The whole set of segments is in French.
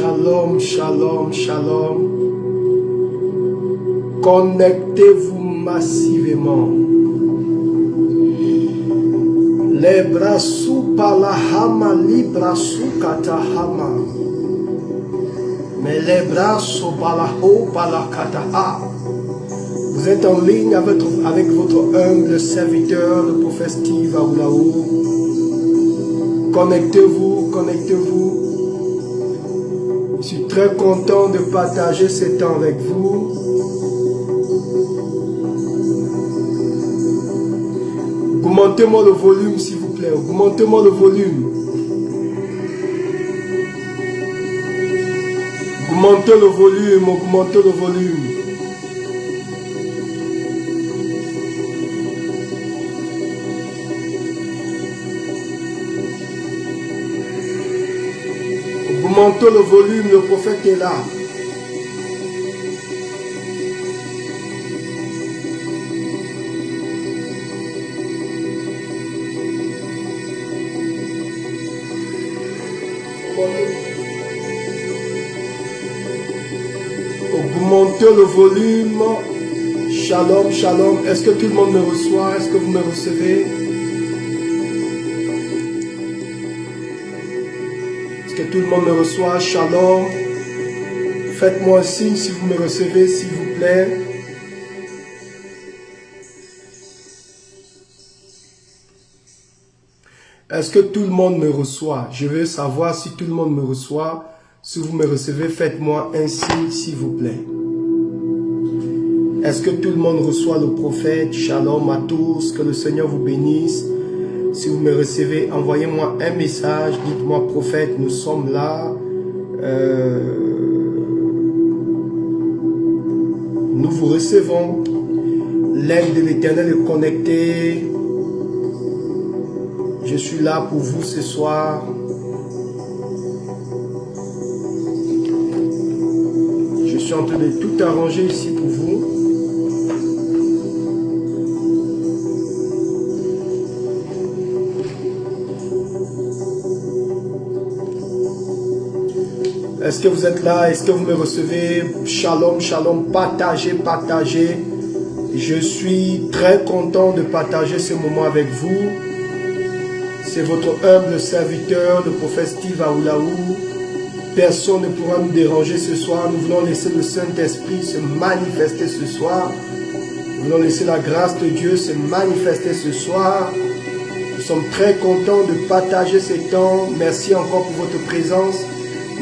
Shalom, shalom, shalom. Connectez-vous massivement. Les brassou palahama librasu katahama. Mais les brassou balaho palakataha. Vous êtes en ligne avec votre humble serviteur, le prophète Steve Aoulaou. Connectez-vous, connectez-vous. Je suis très content de partager ce temps avec vous. Augmentez-moi le volume, s'il vous plaît. Augmentez-moi le volume. Augmentez le volume, augmentez le volume. Augmentez le volume, le prophète est là. Augmentez le volume. Shalom, shalom. Est-ce que tout le monde me reçoit? Est-ce que vous me recevez? Est-ce que tout le monde me reçoit? Shalom. Faites-moi un signe si vous me recevez, s'il vous plaît. Est-ce que tout le monde me reçoit? Je veux savoir si tout le monde me reçoit. Si vous me recevez, faites-moi un signe, s'il vous plaît. Est-ce que tout le monde reçoit le prophète? Shalom à tous, que le Seigneur vous bénisse. Si vous me recevez, envoyez-moi un message. Dites-moi, prophète, nous sommes là. Nous vous recevons. L'aide de l'Éternel est connectée. Je suis là pour vous ce soir. Je suis en train de tout arranger ici pour vous. Est-ce que vous êtes là? Est-ce que vous me recevez? Shalom, shalom. Partagez, partagez. Je suis très content de partager ce moment avec vous. C'est votre humble serviteur, le prophète Steve Aoulaou. Personne ne pourra nous déranger ce soir. Nous voulons laisser le Saint-Esprit se manifester ce soir. Nous voulons laisser la grâce de Dieu se manifester ce soir. Nous sommes très contents de partager ces temps. Merci encore pour votre présence.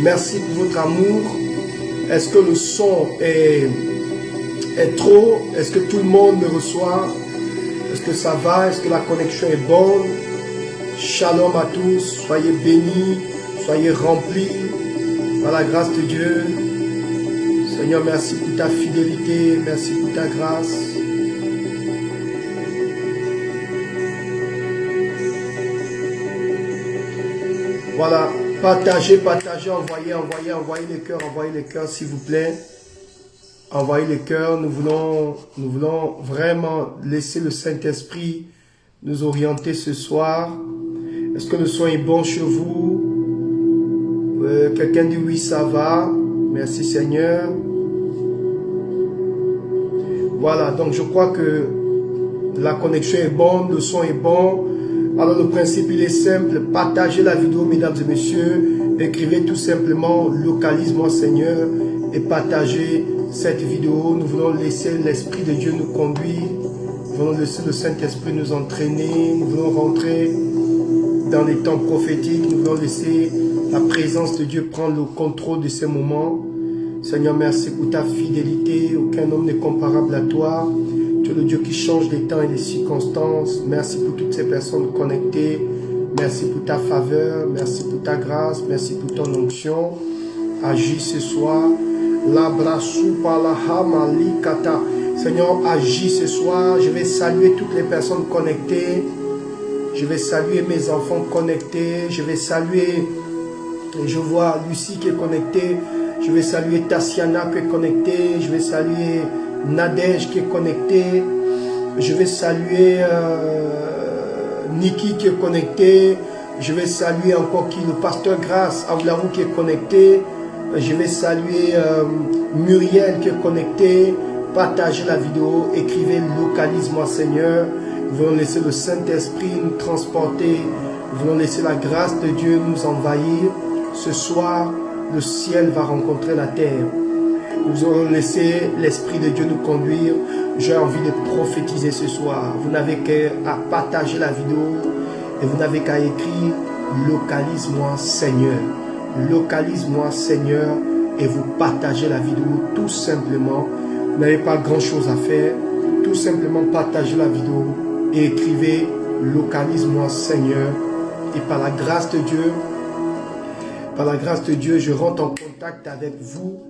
Merci pour votre amour. Est-ce que le son est trop? Est-ce que tout le monde me reçoit? Est-ce que ça va? Est-ce que la connexion est bonne? Shalom à tous. Soyez bénis. Soyez remplis par la grâce de Dieu. Seigneur, merci pour ta fidélité. Merci pour ta grâce. Voilà. Partagez, partagez, envoyez les cœurs, s'il vous plaît. Envoyez les cœurs. Nous voulons vraiment laisser le Saint-Esprit nous orienter ce soir. Est-ce que le son est bon chez vous? Quelqu'un dit oui, ça va. Merci Seigneur. Voilà, donc je crois que la connexion est bonne, le son est bon. Alors le principe il est simple, partagez la vidéo mesdames et messieurs, écrivez tout simplement localise-moi Seigneur et partagez cette vidéo. Nous voulons laisser l'Esprit de Dieu nous conduire, nous voulons laisser le Saint-Esprit nous entraîner, nous voulons rentrer dans les temps prophétiques, nous voulons laisser la présence de Dieu prendre le contrôle de ces moments. Seigneur, merci pour ta fidélité, aucun homme n'est comparable à toi. Tu es le Dieu qui change les temps et les circonstances. Merci pour toutes ces personnes connectées. Merci pour ta faveur. Merci pour ta grâce. Merci pour ton onction. Agis ce soir. Seigneur, agis ce soir. Je vais saluer toutes les personnes connectées. Je vais saluer mes enfants connectés. Je vais saluer, je vois Lucie qui est connectée. Je vais saluer Tassiana qui est connectée. Je vais saluer Nadège qui est connecté, je vais saluer Niki qui est connecté, je vais saluer encore qui, le pasteur Grâce Aoulaou qui est connecté, Je vais saluer Muriel qui est connectée. Partagez la vidéo, écrivez localise-moi Seigneur. Nous voulons laisser le Saint-Esprit nous transporter. Nous voulons laisser la grâce de Dieu nous envahir. Ce soir, le ciel va rencontrer la terre. Nous allons laisser l'Esprit de Dieu nous conduire. J'ai envie de prophétiser ce soir. Vous n'avez qu'à partager la vidéo et vous n'avez qu'à écrire localise-moi Seigneur. Localise-moi Seigneur et vous partagez la vidéo tout simplement. Vous n'avez pas grand chose à faire. Tout simplement partagez la vidéo et écrivez localise-moi Seigneur. Et par la grâce de Dieu, je rentre en contact avec vous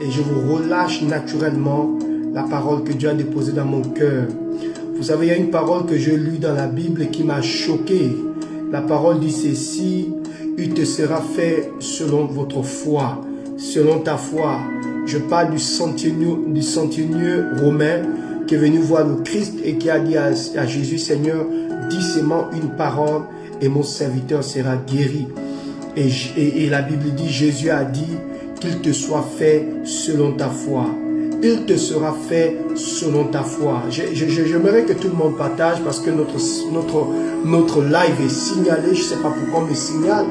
et je vous relâche naturellement la parole que Dieu a déposée dans mon cœur. Vous savez, il y a une parole que j'ai lue dans la Bible qui m'a choqué. La parole dit ceci: il te sera fait selon votre foi, selon ta foi. Je parle du centenier romain qui est venu voir le Christ et qui a dit à Jésus: Seigneur, dis seulement une parole et mon serviteur sera guéri. Et la Bible dit, Jésus a dit qu'il te soit fait selon ta foi. Il te sera fait selon ta foi. J'aimerais que tout le monde partage parce que notre live est signalé. Je ne sais pas pourquoi on me signale.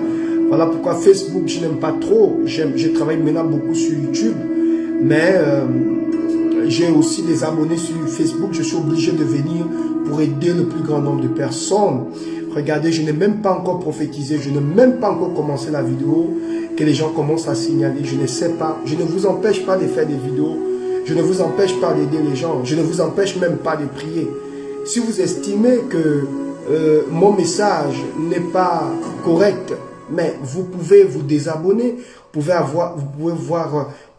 Voilà pourquoi Facebook, je n'aime pas trop. Je travaille maintenant beaucoup sur YouTube. Mais j'ai aussi des abonnés sur Facebook. Je suis obligé de venir pour aider le plus grand nombre de personnes. Regardez, je n'ai même pas encore prophétisé. Je n'ai même pas encore commencé la vidéo. Que les gens commencent à signaler. Je ne sais pas. Je ne vous empêche pas de faire des vidéos. Je ne vous empêche pas d'aider les gens. Je ne vous empêche même pas de prier. Si vous estimez que mon message n'est pas correct, mais vous pouvez vous désabonner. Vous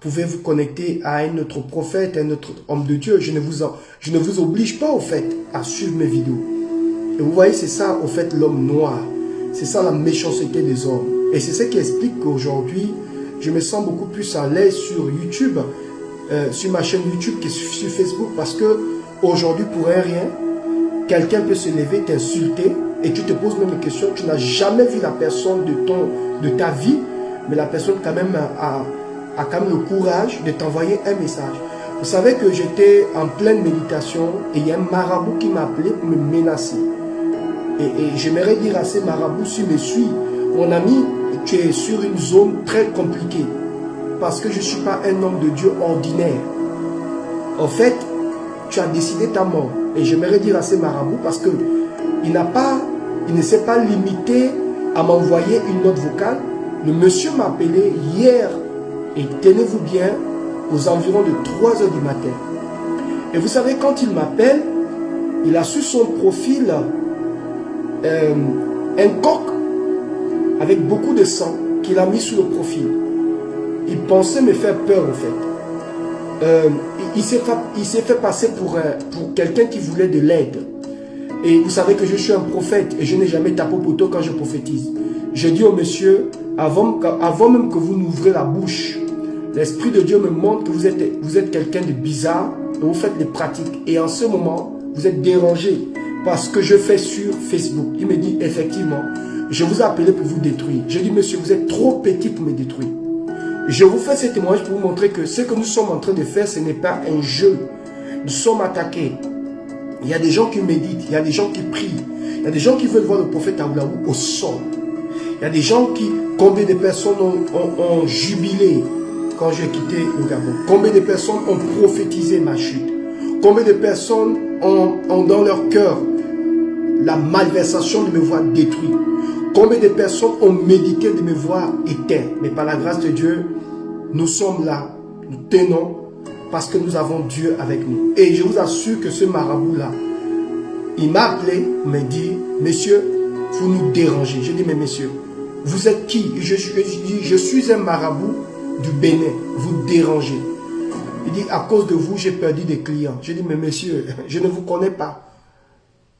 pouvez vous connecter à un autre prophète, un autre homme de Dieu. Je ne vous oblige pas au fait à suivre mes vidéos. Et vous voyez, c'est ça au fait l'homme noir. C'est ça la méchanceté des hommes. Et c'est ce qui explique qu'aujourd'hui, je me sens beaucoup plus à l'aise sur YouTube, sur ma chaîne YouTube que sur Facebook, parce que aujourd'hui, pour un rien, quelqu'un peut se lever, t'insulter, et tu te poses même une question. Tu n'as jamais vu la personne de ta vie, mais la personne quand même a quand même le courage de t'envoyer un message. Vous savez que j'étais en pleine méditation et il y a un marabout qui m'a appelé pour me menacer. Et j'aimerais dire à ces marabouts, si me suis, mon ami, tu es sur une zone très compliquée. Parce que je ne suis pas un homme de Dieu ordinaire. En fait, tu as décidé ta mort. Et j'aimerais dire à ces marabouts, parce que il ne s'est pas limité à m'envoyer une note vocale. Le monsieur m'a appelé hier, et tenez-vous bien, aux environs de 3 h du matin. Et vous savez, quand il m'appelle, il a sur son profil un coq avec beaucoup de sang qu'il a mis sur le profil. Il pensait me faire peur en fait. Il s'est fait passer pour quelqu'un qui voulait de l'aide. Et vous savez que je suis un prophète et je n'ai jamais tapé au poteau quand je prophétise. Je dis au monsieur, avant même que vous n'ouvrez la bouche, l'Esprit de Dieu me montre que vous êtes quelqu'un de bizarre et vous faites des pratiques. Et en ce moment, vous êtes dérangé par ce que je fais sur Facebook. Il me dit, effectivement, je vous ai appelé pour vous détruire. Je dis, monsieur, vous êtes trop petit pour me détruire. Je vous fais ce témoignage pour vous montrer que ce que nous sommes en train de faire, ce n'est pas un jeu. Nous sommes attaqués. Il y a des gens qui méditent, il y a des gens qui prient, il y a des gens qui veulent voir le prophète Aoulaou au sol. Il y a des gens qui, combien de personnes ont jubilé quand j'ai quitté le Gabon? Combien de personnes ont prophétisé ma chute? Combien de personnes ont dans leur cœur la malversation de me voir détruit? Combien de personnes ont médité de me voir éteint? Mais par la grâce de Dieu, nous sommes là, nous tenons, parce que nous avons Dieu avec nous. Et je vous assure que ce marabout-là, il m'a appelé, m'a dit, monsieur, vous nous dérangez. Je dis, mais monsieur, vous êtes qui? Je suis un marabout du Bénin, vous dérangez. Il dit, à cause de vous, j'ai perdu des clients. Je dis, mais monsieur, je ne vous connais pas.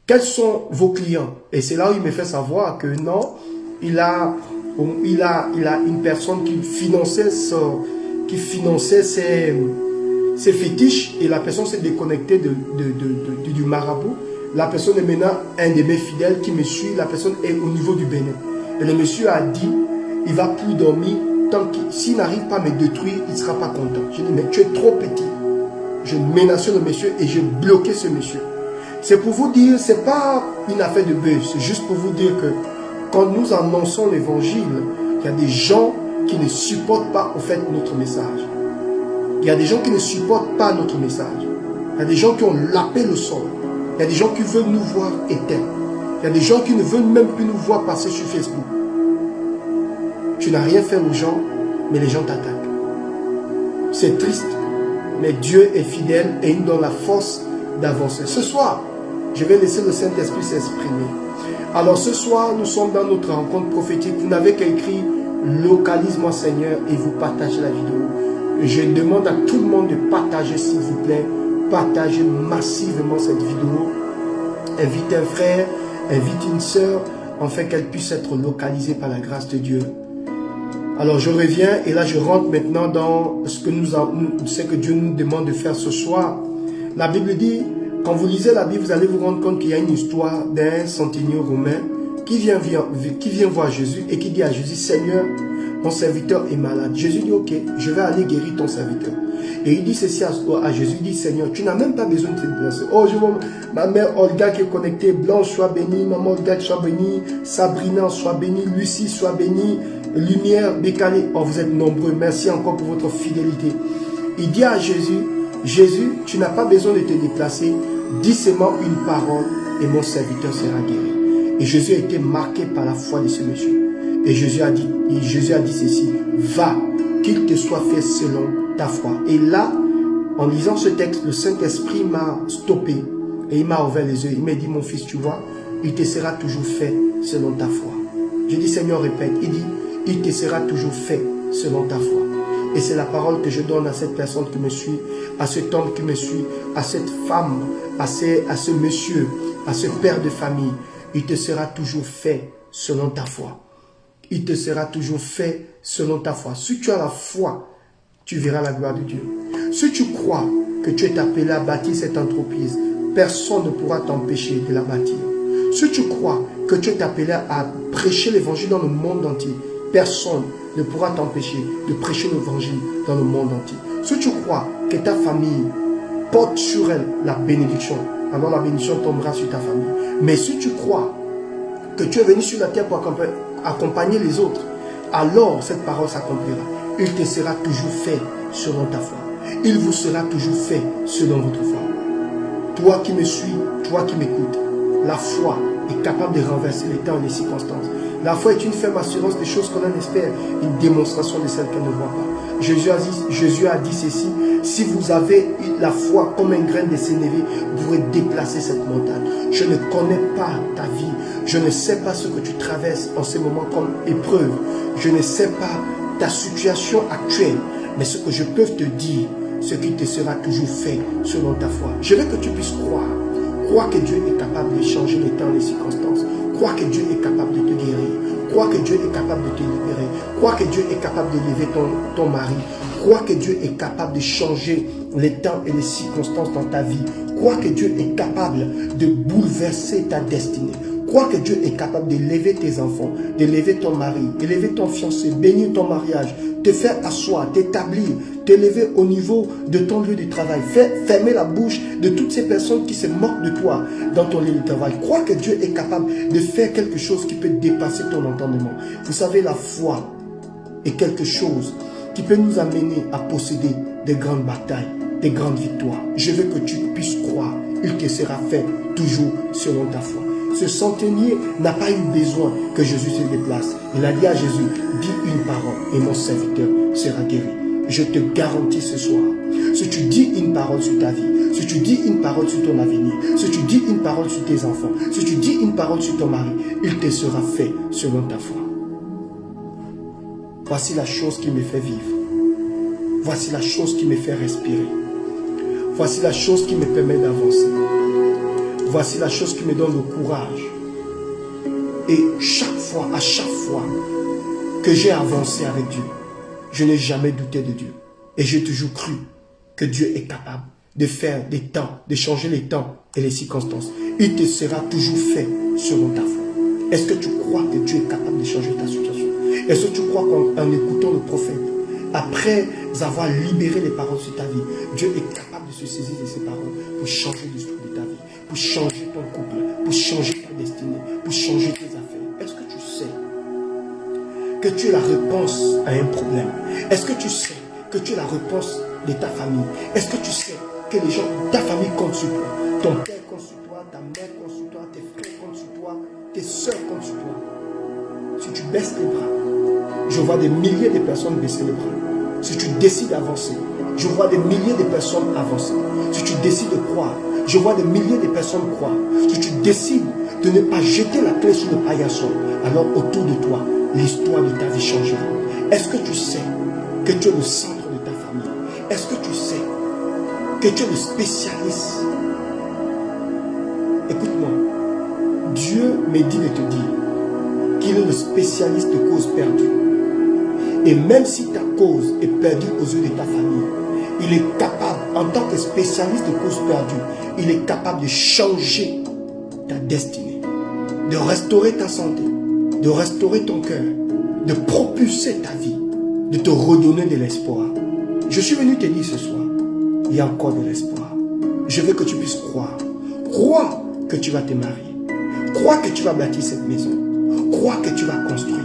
Quels sont vos clients? Et c'est là où il me fait savoir que non, il a une personne qui finançait ses fétiches et la personne s'est déconnectée du marabout. La personne est maintenant un de mes fidèles qui me suit. La personne est au niveau du Bénin. Et le monsieur a dit, il ne va plus dormir s'il n'arrive pas à me détruire, il ne sera pas content. Je dis, mais tu es trop petit. Je menaçais le monsieur et je bloquais ce monsieur. C'est pour vous dire, ce n'est pas une affaire de buzz. C'est juste pour vous dire que quand nous annonçons l'évangile, il y a des gens qui ne supportent pas au fait notre message. Il y a des gens qui ne supportent pas notre message. Il y a des gens qui ont lapé le sol. Il y a des gens qui veulent nous voir éteints. Il y a des gens qui ne veulent même plus nous voir passer sur Facebook. Tu n'as rien fait aux gens, mais les gens t'attaquent. C'est triste, mais Dieu est fidèle et il nous donne la force d'avancer. Ce soir, je vais laisser le Saint-Esprit s'exprimer. Alors ce soir, nous sommes dans notre rencontre prophétique. Vous n'avez qu'à écrire « Localise-moi Seigneur » et vous partagez la vidéo. Je demande à tout le monde de partager s'il vous plaît. Partagez massivement cette vidéo. Invite un frère, invite une sœur, afin qu'elle puisse être localisée par la grâce de Dieu. Alors je reviens et là je rentre maintenant dans ce que Dieu nous demande de faire ce soir. La Bible dit, quand vous lisez la Bible, vous allez vous rendre compte qu'il y a une histoire d'un centenier romain qui vient voir Jésus et qui dit à Jésus, Seigneur, mon serviteur est malade. Jésus dit, ok, je vais aller guérir ton serviteur. Et il dit ceci à Jésus, il dit, Seigneur, tu n'as même pas besoin de te déplacer. Oh, je vois ma mère Olga qui est connectée, Blanche soit bénie, maman Olga soit bénie, Sabrina soit bénie, Lucie soit bénie, Lumière, Bécalé, oh, vous êtes nombreux, merci encore pour votre fidélité. Il dit à Jésus, Jésus, tu n'as pas besoin de te déplacer, dis seulement une parole et mon serviteur sera guéri. Et Jésus a été marqué par la foi de ce monsieur. Et Jésus a dit ceci, va, qu'il te soit fait selon ta foi. Et là, en lisant ce texte, le Saint-Esprit m'a stoppé et il m'a ouvert les yeux. Il m'a dit, mon fils, tu vois, il te sera toujours fait selon ta foi. Je dis, Seigneur, répète. Il dit, il te sera toujours fait selon ta foi. Et c'est la parole que je donne à cette personne qui me suit, à cet homme qui me suit, à cette femme, à ce monsieur, à ce père de famille. Il te sera toujours fait selon ta foi. Il te sera toujours fait selon ta foi. Si tu as la foi, tu verras la gloire de Dieu. Si tu crois que tu es appelé à bâtir cette entreprise, personne ne pourra t'empêcher de la bâtir. Si tu crois que tu es appelé à prêcher l'évangile dans le monde entier, personne ne pourra t'empêcher de prêcher l'évangile dans le monde entier. Si tu crois que ta famille porte sur elle la bénédiction, alors la bénédiction tombera sur ta famille. Mais si tu crois que tu es venu sur la terre pour accompagner les autres, alors cette parole s'accomplira. Il te sera toujours fait selon ta foi. Il vous sera toujours fait selon votre foi. Toi qui me suis, toi qui m'écoutes, la foi est capable de renverser les temps et les circonstances. La foi est une ferme assurance des choses qu'on en espère, une démonstration de celles qu'on ne voit pas. Jésus a dit ceci, si vous avez la foi comme un grain de sénévé, vous pourrez déplacer cette montagne. Je ne connais pas ta vie, je ne sais pas ce que tu traverses en ce moment comme épreuve, je ne sais pas ta situation actuelle, mais ce que je peux te dire, ce qui te sera toujours fait selon ta foi. Je veux que tu puisses croire. Crois que Dieu est capable de changer les temps et les circonstances. Crois que Dieu est capable de te guérir. Crois que Dieu est capable de te libérer. Crois que Dieu est capable de lever ton mari. Crois que Dieu est capable de changer les temps et les circonstances dans ta vie. Crois que Dieu est capable de bouleverser ta destinée. Crois que Dieu est capable de lever tes enfants, de lever ton mari, de lever ton fiancé, bénir ton mariage, te faire asseoir, t'établir, t'élever au niveau de ton lieu de travail. Fermer la bouche de toutes ces personnes qui se moquent de toi dans ton lieu de travail. Crois que Dieu est capable de faire quelque chose qui peut dépasser ton entendement. Vous savez, la foi est quelque chose qui peut nous amener à posséder des grandes batailles, des grandes victoires. Je veux que tu puisses croire. Il te sera fait toujours selon ta foi. Ce centenier n'a pas eu besoin que Jésus se déplace. Il a dit à Jésus, dis une parole et mon serviteur sera guéri. Je te garantis ce soir, si tu dis une parole sur ta vie, si tu dis une parole sur ton avenir, si tu dis une parole sur tes enfants, si tu dis une parole sur ton mari, il te sera fait selon ta foi. Voici la chose qui me fait vivre. Voici la chose qui me fait respirer. Voici la chose qui me permet d'avancer. Voici la chose qui me donne le courage. Et à chaque fois que j'ai avancé avec Dieu, je n'ai jamais douté de Dieu. Et j'ai toujours cru que Dieu est capable de faire des temps, de changer les temps et les circonstances. Il te sera toujours fait selon ta foi. Est-ce que tu crois que Dieu est capable de changer ta situation? Est-ce que tu crois qu'en écoutant le prophète, après avoir libéré les paroles sur ta vie, Dieu est capable de se saisir de ces paroles pour changer l'histoire de ta vie, pour changer ton couple, pour changer ta destinée, pour changer tes affaires? Est-ce que tu sais que tu es la réponse à un problème? Est-ce que tu sais que tu es la réponse de ta famille? Est-ce que tu sais que les gens de ta famille comptent sur toi? Ton père compte sur toi, ta mère compte sur toi, tes frères comptent sur toi, tes soeurs comptent sur toi. Si tu baisses les bras, je vois des milliers de personnes baisser les bras. Si tu décides d'avancer, je vois des milliers de personnes avancer. Si tu décides de croire, je vois des milliers de personnes croire. Si tu décides de ne pas jeter la clé sur le paillasson, alors autour de toi, l'histoire de ta vie changera. Est-ce que tu sais que tu es le centre de ta famille? Est-ce que tu sais que tu es le spécialiste? Écoute-moi, Dieu me dit de te dire qu'il est le spécialiste de causes perdues. Et même si ta cause est perdue aux yeux de ta famille, il est capable, en tant que spécialiste de causes perdues, il est capable de changer ta destinée, de restaurer ta santé, de restaurer ton cœur, de propulser ta vie, de te redonner de l'espoir. Je suis venu te dire ce soir, il y a encore de l'espoir. Je veux que tu puisses croire. Crois que tu vas te marier. Crois que tu vas bâtir cette maison. Crois que tu vas construire.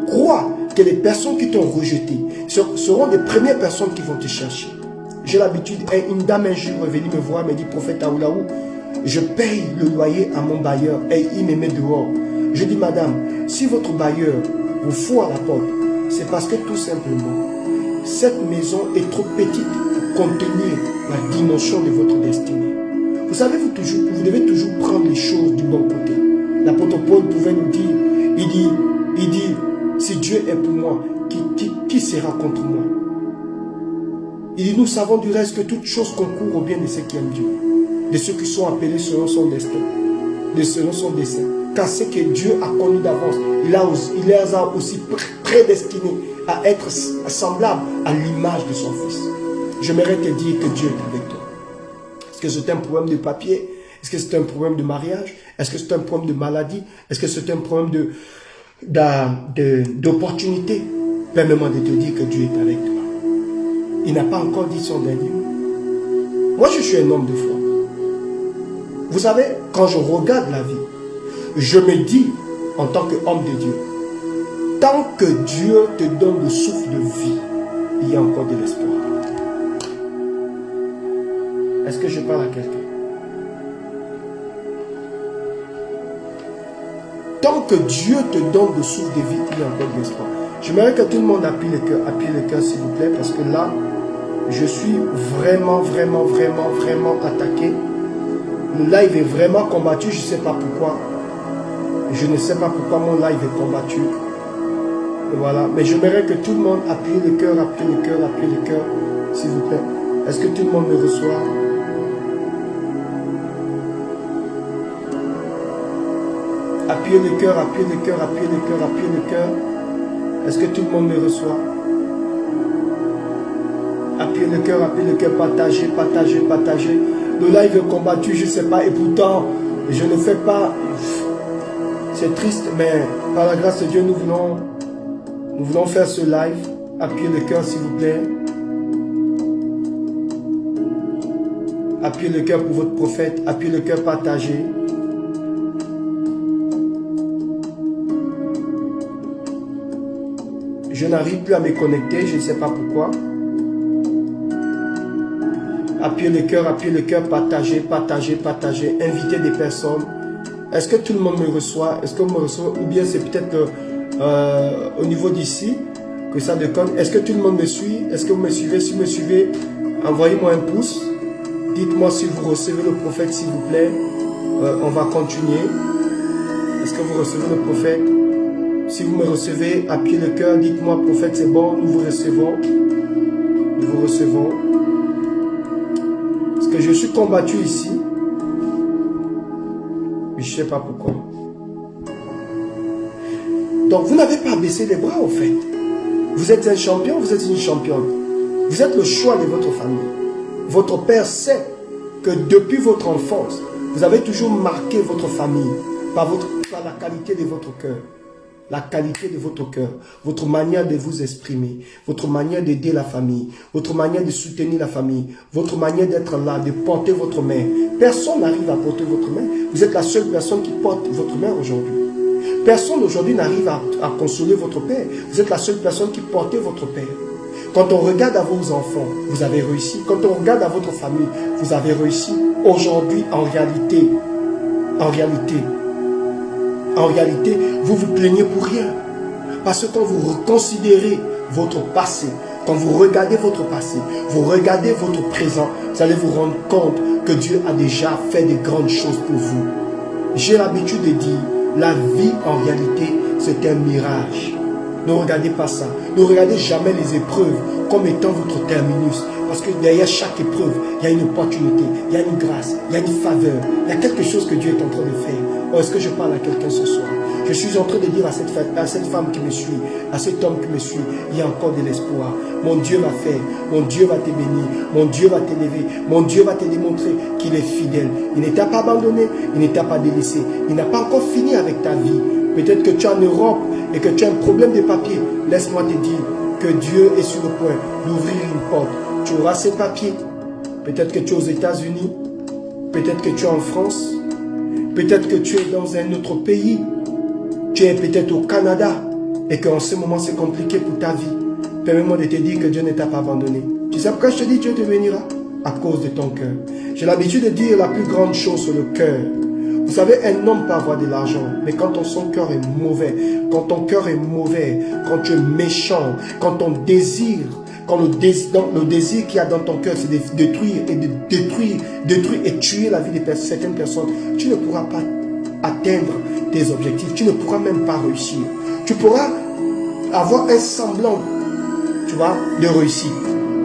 Crois que les personnes qui t'ont rejeté seront les premières personnes qui vont te chercher. J'ai l'habitude, une dame un jour est venue me voir, me dit, prophète Aoulaou, je paye le loyer à mon bailleur et il me met dehors. Je dis, madame, si votre bailleur vous fout à la porte, c'est parce que tout simplement, cette maison est trop petite pour contenir la dimension de votre destinée. Vous savez, vous devez toujours prendre les choses du bon côté. L'apôtre Paul pouvait nous dire, il dit, si Dieu est pour moi, qui sera contre moi? Il dit, nous savons du reste que toute chose concourt au bien de ceux qui aiment Dieu, de ceux qui sont appelés selon son destin, selon son dessein. Car ce que Dieu a connu d'avance, il les a aussi prédestinés à être semblables à l'image de son Fils. J'aimerais te dire que Dieu est avec toi. Est-ce que c'est un problème de papier? Est-ce que c'est un problème de mariage? Est-ce que c'est un problème de maladie? Est-ce que c'est un problème d'opportunité? Permets-moi de te dire que Dieu est avec toi. Il n'a pas encore dit son dernier mot. Moi, je suis un homme de foi. Vous savez, quand je regarde la vie, je me dis, en tant qu'homme de Dieu, tant que Dieu te donne le souffle de vie, il y a encore de l'espoir. Est-ce que je parle à quelqu'un? Tant que Dieu te donne le souffle de vie, il y a encore de l'espoir. J'aimerais que tout le monde appuie le cœur, s'il vous plaît, parce que là, je suis vraiment attaqué. Le live est vraiment combattu, je ne sais pas pourquoi. Je ne sais pas pourquoi mon live est combattu. Et voilà, mais j'aimerais que tout le monde appuie le cœur, s'il vous plaît. Est-ce que tout le monde me reçoit? Appuyez le cœur. Est-ce que tout le monde me reçoit? Appuyez le cœur, partagez. Le live est combattu, je ne sais pas, et pourtant, je ne fais pas. C'est triste, mais par la grâce de Dieu, nous voulons faire ce live. Appuyez le cœur, s'il vous plaît. Appuyez le cœur pour votre prophète. Appuyez le cœur, partagez. Je n'arrive plus à me connecter, je ne sais pas pourquoi. Appuyez le cœur, partagez. Invitez des personnes. Est-ce que tout le monde me reçoit? Est-ce qu'on me reçoit? Ou bien c'est peut-être au niveau d'ici que ça déconne. Est-ce que tout le monde me suit? Est-ce que vous me suivez? Si vous me suivez, envoyez-moi un pouce. Dites-moi si vous recevez le prophète, s'il vous plaît. On va continuer. Est-ce que vous recevez le prophète? Si vous me recevez, appuyez le cœur. Dites-moi, prophète, c'est bon. Nous vous recevons. Parce que je suis combattu ici. Mais je ne sais pas pourquoi. Donc, vous n'avez pas baissé les bras, au fait. Vous êtes un champion, vous êtes une championne. Vous êtes le choix de votre famille. Votre père sait que depuis votre enfance, vous avez toujours marqué votre famille par la qualité de votre cœur. la qualité de votre cœur, votre manière de vous exprimer, votre manière d'aider la famille, votre manière de soutenir la famille, votre manière d'être là, de porter votre main. Personne n'arrive à porter votre main. Vous êtes la seule personne qui porte votre main aujourd'hui. Personne aujourd'hui n'arrive à consoler votre père. Vous êtes la seule personne qui porte votre père. Quand on regarde à vos enfants, vous avez réussi. Quand on regarde à votre famille, vous avez réussi. Aujourd'hui, en réalité, vous vous plaignez pour rien. Parce que quand vous reconsidérez votre passé, quand vous regardez votre passé, vous regardez votre présent, vous allez vous rendre compte que Dieu a déjà fait de grandes choses pour vous. J'ai l'habitude de dire, la vie en réalité, c'est un mirage. Ne regardez pas ça. Ne regardez jamais les épreuves comme étant votre terminus. Parce que derrière chaque épreuve, il y a une opportunité, il y a une grâce, il y a une faveur. Il y a quelque chose que Dieu est en train de faire. Oh, est-ce que je parle à quelqu'un ce soir? Je suis en train de dire à cette femme qui me suit, à cet homme qui me suit, il y a encore de l'espoir. Mon Dieu va faire, mon Dieu va te bénir, mon Dieu va t'élever, mon Dieu va te démontrer qu'il est fidèle. Il ne t'a pas abandonné, il ne t'a pas délaissé. Il n'a pas encore fini avec ta vie. Peut-être que tu es en Europe et que tu as un problème de papier. Laisse-moi te dire que Dieu est sur le point d'ouvrir une porte. Tu auras ces papiers. Peut-être que tu es aux États-Unis. Peut-être que tu es en France. Peut-être que tu es dans un autre pays. Tu es peut-être au Canada. Et qu'en ce moment, c'est compliqué pour ta vie. Permets-moi de te dire que Dieu ne t'a pas abandonné. Tu sais pourquoi je te dis Dieu te bénira? À cause de ton cœur. J'ai l'habitude de dire la plus grande chose sur le cœur. Vous savez, un homme peut avoir de l'argent, mais quand son cœur est mauvais, quand ton cœur est mauvais, quand tu es méchant, quand ton désir, quand le désir qu'il y a dans ton cœur, c'est de détruire et tuer la vie de certaines personnes, tu ne pourras pas atteindre tes objectifs, tu ne pourras même pas réussir. Tu pourras avoir un semblant, tu vois, de réussir,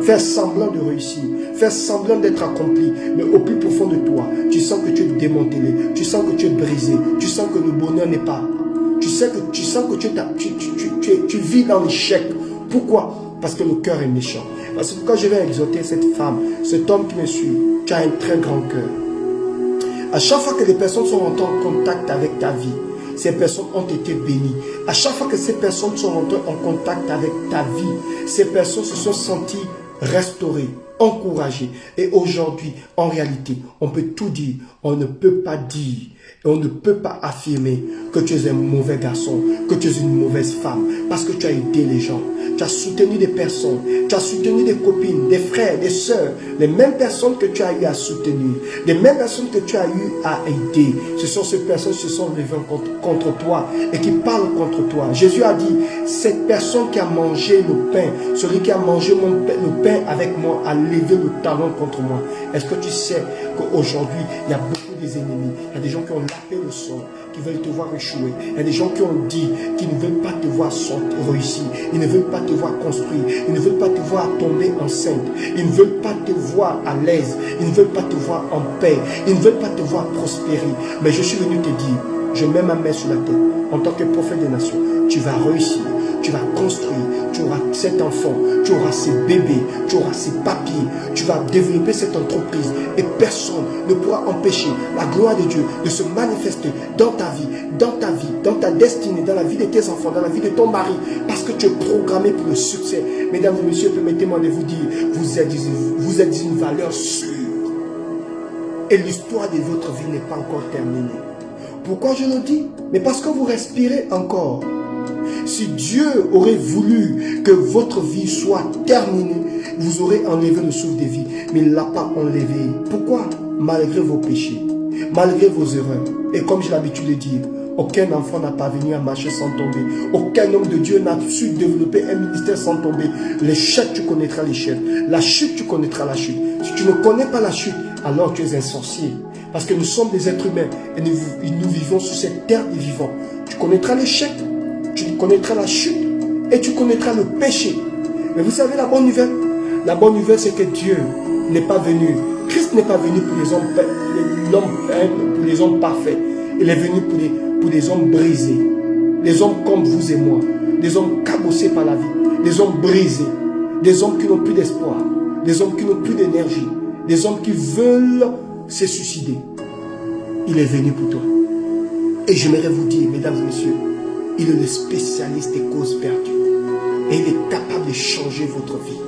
faire semblant de réussir, faire semblant d'être accompli, mais au plus profond de toi, tu sens que tu es démantelé, tu sens que tu es brisé, tu sens que le bonheur n'est pas, tu sens que tu vis dans l'échec. Pourquoi? Parce que le cœur est méchant. Parce que quand je vais exhorter cette femme, cet homme qui me suit, tu as un très grand cœur. À chaque fois que les personnes sont entrées en contact avec ta vie, ces personnes ont été bénies. À chaque fois que ces personnes sont entrées en contact avec ta vie, ces personnes se sont senties restaurées, encouragées. Et aujourd'hui, en réalité, on peut tout dire. On ne peut pas dire et on ne peut pas affirmer que tu es un mauvais garçon, que tu es une mauvaise femme, parce que tu as aidé les gens. Tu as soutenu des personnes, tu as soutenu des copines, des frères, des sœurs, les mêmes personnes que tu as eu à soutenir, les mêmes personnes que tu as eu à aider. Ce sont ces personnes qui se sont levées contre toi et qui parlent contre toi. Jésus a dit, cette personne qui a mangé le pain, celui qui a mangé le pain avec moi, a levé le talon contre moi. Est-ce que tu sais qu'aujourd'hui, il y a beaucoup des ennemis, il y a des gens qui ont lapé le sol, qui veulent te voir échouer. Il y a des gens qui ont dit qu'ils ne veulent pas te voir réussir. Ils ne veulent pas te voir construire. Ils ne veulent pas te voir tomber enceinte. Ils ne veulent pas te voir à l'aise. Ils ne veulent pas te voir en paix. Ils ne veulent pas te voir prospérer. Mais je suis venu te dire, je mets ma main sur la tête. En tant que prophète des nations, tu vas réussir. Tu vas construire. Tu auras cet enfant. Tu auras ces bébés. Tu auras ces papiers. Tu vas développer cette entreprise. Et personne ne pourra empêcher la gloire de Dieu de se manifester dans ta vie, dans ta destinée, dans la vie de tes enfants, dans la vie de ton mari, parce que tu es programmé pour le succès. Mesdames et messieurs, permettez-moi de vous dire, vous êtes une valeur sûre. Et l'histoire de votre vie n'est pas encore terminée. Pourquoi je le dis? Mais parce que vous respirez encore. Si Dieu aurait voulu que votre vie soit terminée, vous aurez enlevé le souffle de vie. Mais il ne l'a pas enlevé. Pourquoi? Malgré vos péchés, malgré vos erreurs. Et comme j'ai l'habitude de dire, aucun enfant n'a parvenu à marcher sans tomber. Aucun homme de Dieu n'a su développer un ministère sans tomber. L'échec, tu connaîtras l'échec. La chute, tu connaîtras la chute. Si tu ne connais pas la chute, alors tu es un sorcier. Parce que nous sommes des êtres humains et nous vivons sur cette terre des vivants. Tu connaîtras l'échec, tu connaîtras la chute et tu connaîtras le péché. Mais vous savez la bonne nouvelle? La bonne nouvelle, c'est que Dieu n'est pas venu. Christ n'est pas venu pour les hommes parfaits. Il est venu pour les hommes brisés. Des hommes comme vous et moi. Des hommes cabossés par la vie. Des hommes brisés. Des hommes qui n'ont plus d'espoir. Des hommes qui n'ont plus d'énergie. Des hommes qui veulent se suicider. Il est venu pour toi. Et j'aimerais vous dire, mesdames et messieurs, Il est le spécialiste des causes perdues. Et il est capable de changer votre vie.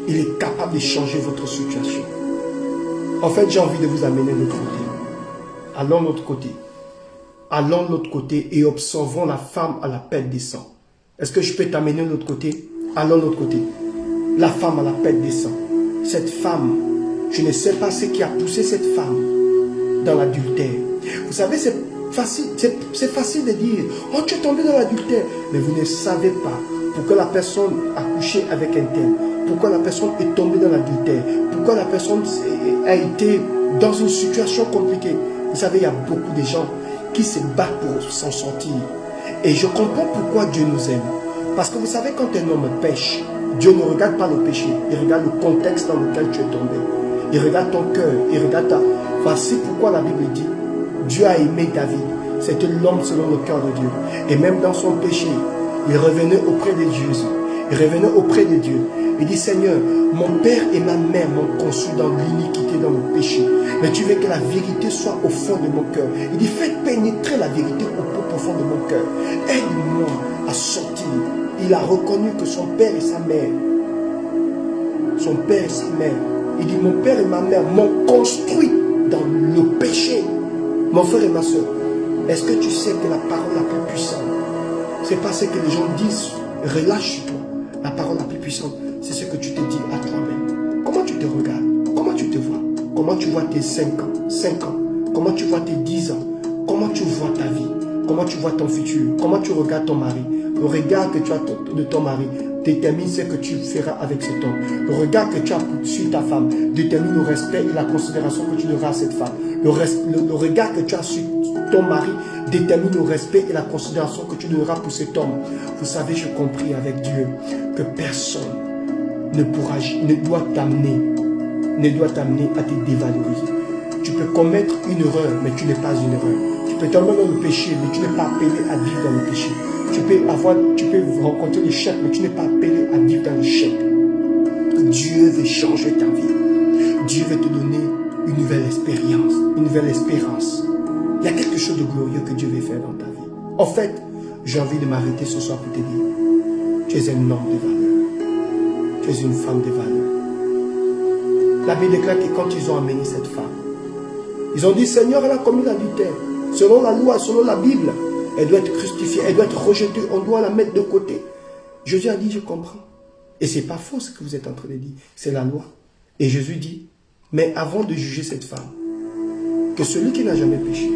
Il est capable de changer votre situation. En fait, j'ai envie de vous amener de l'autre côté. Allons de l'autre côté. Allons de l'autre côté et observons la femme à la perte des sangs. Est-ce que je peux t'amener de l'autre côté? Allons de l'autre côté. La femme à la perte des sangs. Cette femme, je ne sais pas ce qui a poussé cette femme dans l'adultère. Vous savez, c'est facile de dire, oh, tu es tombé dans l'adultère. Mais vous ne savez pas pourquoi la personne a couché avec un tel, pourquoi la personne est tombée dans l'adultère, pourquoi la personne a été dans une situation compliquée. Vous savez, il y a beaucoup de gens qui se battent pour s'en sortir. Et je comprends pourquoi Dieu nous aime. Parce que vous savez, quand un homme pêche, Dieu ne regarde pas le péché, il regarde le contexte dans lequel tu es tombé. Il regarde ton cœur, il regarde ta... Voici pourquoi la Bible dit, Dieu a aimé David. C'était l'homme selon le cœur de Dieu. Et même dans son péché, il revenait auprès de Jésus. Il revenait auprès de Dieu. Il dit, Seigneur, mon père et ma mère m'ont conçu dans l'iniquité, dans le péché. Mais tu veux que la vérité soit au fond de mon cœur. Il dit, fais pénétrer la vérité au plus profond de mon cœur. Aide-moi à sortir. Il a reconnu que son père et sa mère, il dit, mon père et ma mère m'ont construit dans le péché. Mon frère et ma soeur, est-ce que tu sais que la parole la plus puissante, c'est pas ce que les gens disent, relâche toi. La parole la plus puissante, c'est ce que tu te dis à toi-même. Comment tu te regardes? Comment tu te vois? Comment tu vois tes 5 ans? Comment tu vois tes 10 ans? Comment tu vois ta vie? Comment tu vois ton futur? Comment tu regardes ton mari? Le regard que tu as de ton mari détermine ce que tu feras avec cet homme. Le regard que tu as sur ta femme détermine le respect et la considération que tu donneras à cette femme. Le regard que tu as sur ton mari détermine le respect et la considération que tu donneras pour cet homme. Vous savez, j'ai compris avec Dieu que personne ne doit t'amener à te dévaloriser. Tu peux commettre une erreur, mais tu n'es pas une erreur. Tu peux tomber dans le péché, mais tu n'es pas appelé à vivre dans le péché. Tu peux rencontrer l'échec, mais tu n'es pas appelé à vivre dans l'échec. Dieu veut changer ta vie. Dieu veut te donner une nouvelle expérience, une nouvelle espérance. Il y a quelque chose de glorieux que Dieu veut faire dans ta vie. En fait, j'ai envie de m'arrêter ce soir pour te dire, tu es un homme de valeur. Tu es une femme de valeur. La Bible déclare que quand ils ont amené cette femme, ils ont dit, Seigneur, elle a commis l'adultère. Selon la loi, selon la Bible, elle doit être crucifiée, elle doit être rejetée, on doit la mettre de côté. Jésus a dit, je comprends. Et ce n'est pas faux ce que vous êtes en train de dire, c'est la loi. Et Jésus dit, mais avant de juger cette femme, que celui qui n'a jamais péché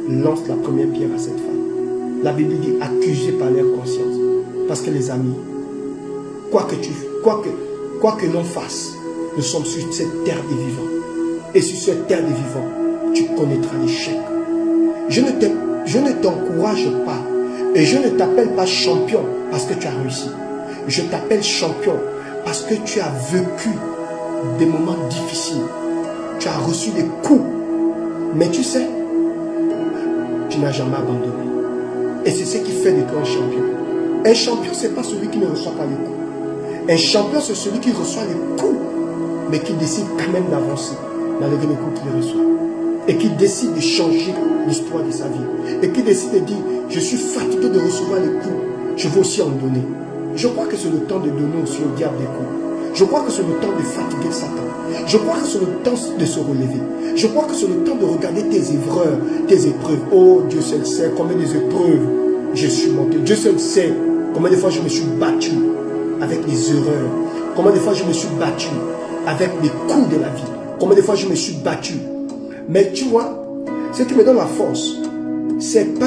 lance la première pierre à cette femme. La Bible dit, accusés par leur conscience. Parce que les amis, quoi que l'on fasse, nous sommes sur cette terre des vivants. Et sur cette terre des vivants, tu connaîtras l'échec. Je ne t'encourage pas et je ne t'appelle pas champion parce que tu as réussi. Je t'appelle champion parce que tu as vécu des moments difficiles. Tu as reçu des coups. Mais tu sais, tu n'as jamais abandonné. Et c'est ce qui fait de toi un champion. Un champion, ce n'est pas celui qui ne reçoit pas les coups. Un champion, c'est celui qui reçoit les coups, mais qui décide quand même d'avancer malgré les coups qu'il reçoit. Et qui décide de changer l'histoire de sa vie. Et qui décide de dire, je suis fatigué de recevoir les coups, je veux aussi en donner. Je crois que c'est le temps de donner aussi au diable des coups. Je crois que c'est le temps de fatiguer Satan. Je crois que c'est le temps de se relever. Je crois que c'est le temps de regarder tes épreuves, tes épreuves. Oh, Dieu seul sait combien des épreuves je suis monté. Dieu seul sait combien de fois je me suis battu avec les erreurs. Combien de fois je me suis battu avec les coups de la vie. Combien de fois je me suis battu. Mais tu vois, ce qui me donne la force, c'est pas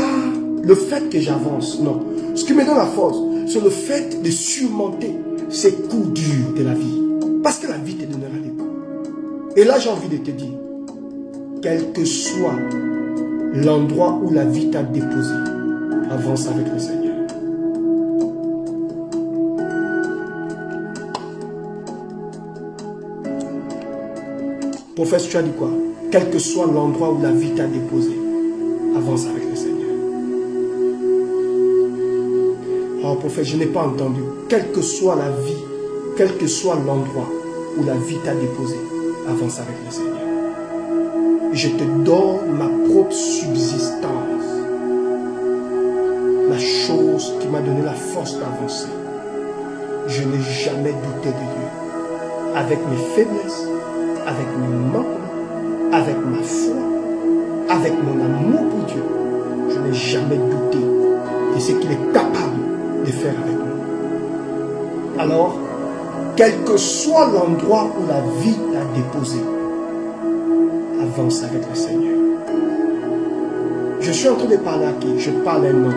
le fait que j'avance, non. Ce qui me donne la force, c'est le fait de surmonter ces coups durs de la vie. Parce que la vie te donnera des coups. Et là, j'ai envie de te dire, quel que soit l'endroit où la vie t'a déposé, avance avec le Seigneur. Prophète, tu as dit quoi? Quel que soit l'endroit où la vie t'a déposé, avance avec le Seigneur. Oh prophète, je n'ai pas entendu. Quelle que soit la vie, quel que soit l'endroit où la vie t'a déposé, avance avec le Seigneur. Je te donne ma propre subsistance. Ma la chose qui m'a donné la force d'avancer. Je n'ai jamais douté de Dieu. Avec mes faiblesses, avec mes manquements, avec ma foi, avec mon amour pour Dieu, je n'ai jamais douté de ce qu'il est capable de faire avec moi. Alors, quel que soit l'endroit où la vie t'a déposé, avance avec le Seigneur. Je suis en train de parler à qui? Je parle à un homme.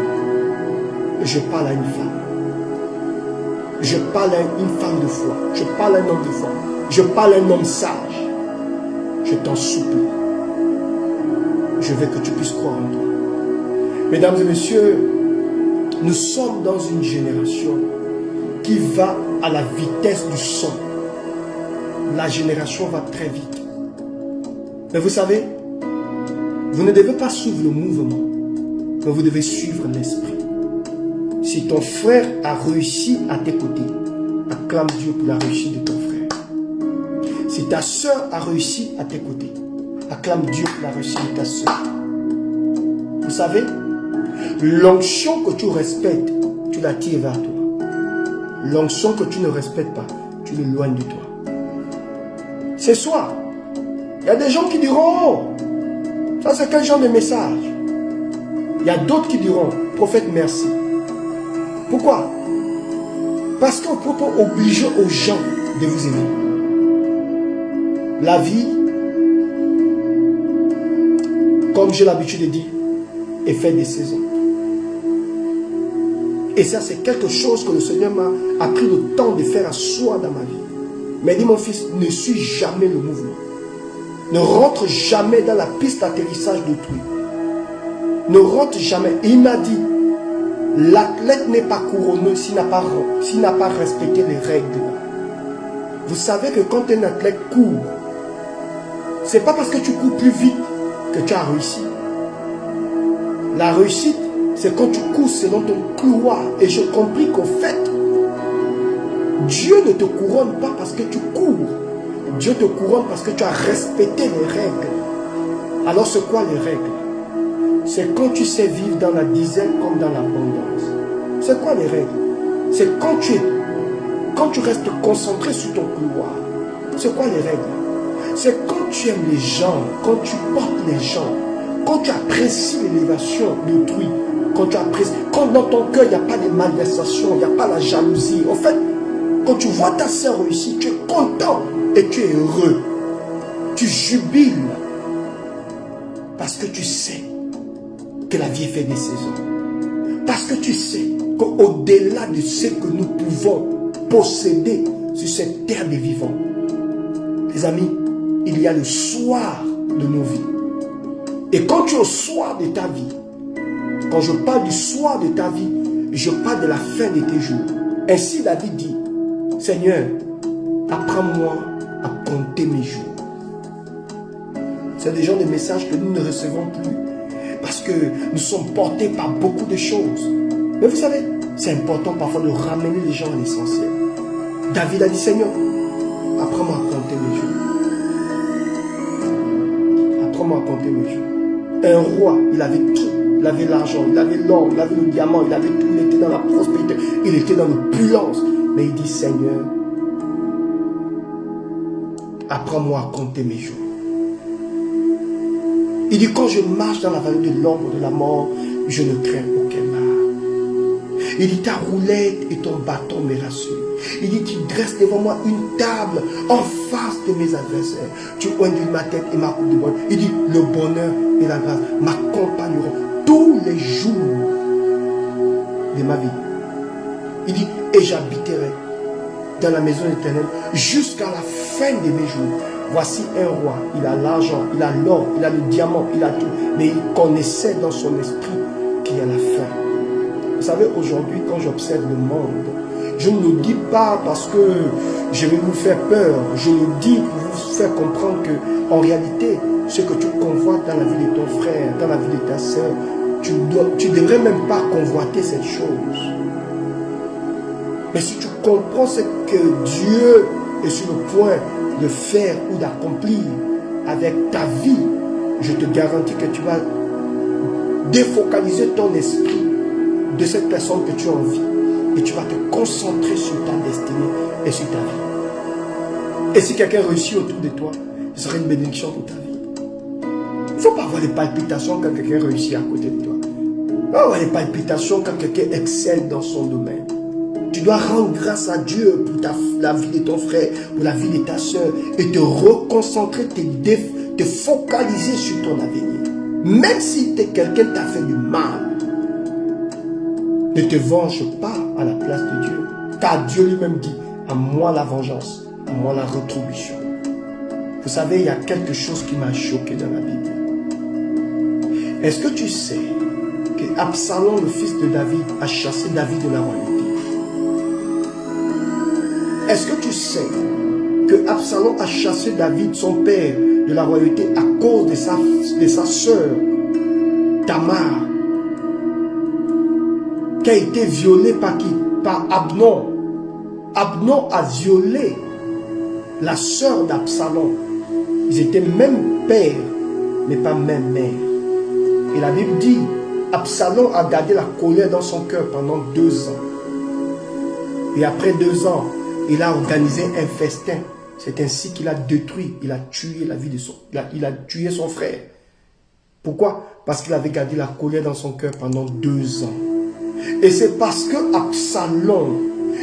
Je parle à une femme. Je parle à une femme de foi. Je parle à un homme de foi. Je parle à un homme sage. Je t'en supplie. Je veux que tu puisses croire en toi. Mesdames et messieurs, nous sommes dans une génération qui va à la vitesse du son. La génération va très vite. Mais vous savez, vous ne devez pas suivre le mouvement, mais vous devez suivre l'esprit. Si ton frère a réussi à tes côtés, acclame Dieu pour la réussite de ton frère. Si ta soeur a réussi à tes côtés, acclame Dieu pour la réussite de ta soeur. Vous savez, l'onction que tu respectes, tu la tires vers toi. L'onction que tu ne respectes pas, tu l'éloignes de toi. Ce soir, il y a des gens qui diront, oh, ça c'est quel genre de message? Il y a d'autres qui diront, prophète merci. Pourquoi? Parce qu'on ne peut pas obliger aux gens de vous aimer. La vie, comme j'ai l'habitude de dire, est faite des saisons. Et ça c'est quelque chose que le Seigneur m'a pris le temps de faire asseoir dans ma vie. Mais dit mon fils, ne suis jamais le mouvement. Ne rentre jamais dans la piste d'atterrissage d'autrui. Ne rentre jamais. Il m'a dit, l'athlète n'est pas couronné s'il n'a pas respecté les règles. Vous savez que quand un athlète court, ce n'est pas parce que tu cours plus vite que tu as réussi. La réussite, c'est quand tu cours selon ton couloir. Et j'ai compris qu'au fait, Dieu ne te couronne pas parce que tu cours. Dieu te couronne parce que tu as respecté les règles. Alors c'est quoi les règles? C'est quand tu sais vivre dans la dizaine comme dans l'abondance. C'est quoi les règles? C'est quand tu restes concentré sur ton couloir. C'est quoi les règles? C'est quand tu aimes les gens, quand tu portes les gens, quand tu apprécies l'élévation d'autrui, quand tu apprécies, quand dans ton cœur il n'y a pas de malversation, il n'y a pas la jalousie. En fait, quand tu vois ta sœur réussir, tu es content et tu es heureux. Tu jubiles parce que tu sais que la vie est faite des saisons. Parce que tu sais qu'au-delà de ce que nous pouvons posséder sur cette terre des vivants, les amis, il y a le soir de nos vies. Et quand tu es au soir de ta vie, quand je parle du soir de ta vie, je parle de la fin de tes jours. Ainsi David dit, Seigneur, apprends-moi à compter mes jours. C'est des genres de messages que nous ne recevons plus. Parce que nous sommes portés par beaucoup de choses. Mais vous savez, c'est important parfois de ramener les gens à l'essentiel. David a dit, Seigneur, apprends-moi à compter mes jours. Apprends-moi à compter mes jours. Un roi, il avait tout. Il avait l'argent, il avait l'or, il avait le diamant, il avait tout. Il était dans la prospérité, il était dans l'opulence. Mais il dit, Seigneur, apprends-moi à compter mes jours. Il dit, quand je marche dans la vallée de l'ombre de la mort, je ne crains aucun mal. Il dit, ta roulette et ton bâton me rassurent. Il dit, tu dresses devant moi une table en face de mes adversaires. Tu oignes ma tête et ma coupe de bonheur. Il dit, le bonheur et la grâce m'accompagneront tous les jours de ma vie. Il dit, et j'habiterai dans la maison éternelle jusqu'à la fin de mes jours. Voici un roi, il a l'argent, il a l'or, il a le diamant, il a tout. Mais il connaissait dans son esprit qu'il y a la fin. Vous savez, aujourd'hui, quand j'observe le monde, je ne le dis pas parce que je vais vous faire peur. Je le dis pour vous faire comprendre que, en réalité, ce que tu convoites dans la vie de ton frère, dans la vie de ta soeur, tu ne devrais même pas convoiter cette chose. Mais si tu comprends ce que Dieu est sur le point de faire ou d'accomplir avec ta vie, je te garantis que tu vas défocaliser ton esprit de cette personne que tu as envie. Et tu vas te concentrer sur ta destinée et sur ta vie. Et si quelqu'un réussit autour de toi, ce sera une bénédiction pour ta vie. Il ne faut pas avoir des palpitations quand quelqu'un réussit à côté de toi. Il faut pas avoir des palpitations quand quelqu'un excelle dans son domaine. Tu dois rendre grâce à Dieu pour la vie de ton frère, pour la vie de ta soeur, et te reconcentrer, te focaliser sur ton avenir. Même si quelqu'un t'a fait du mal, ne te venge pas à la place de Dieu. Car Dieu lui-même dit, à moi la vengeance, à moi la rétribution. Vous savez, il y a quelque chose qui m'a choqué dans la Bible. Est-ce que tu sais que Absalom, le fils de David, a chassé David de la royauté? Est-ce que tu sais que Absalom a chassé David, son père, de la royauté à cause de sa sœur, Tamar, qui a été violée par qui? Par Abnon. Abnon a violé la sœur d'Absalom. Ils étaient même père, mais pas même mère. Et la Bible dit, Absalom a gardé la colère dans son cœur pendant 2 ans. Et après 2 ans, il a organisé un festin. C'est ainsi qu'il a détruit, il a tué la vie de il a tué son frère. Pourquoi? Parce qu'il avait gardé la colère dans son cœur pendant 2 ans. Et c'est parce que Absalom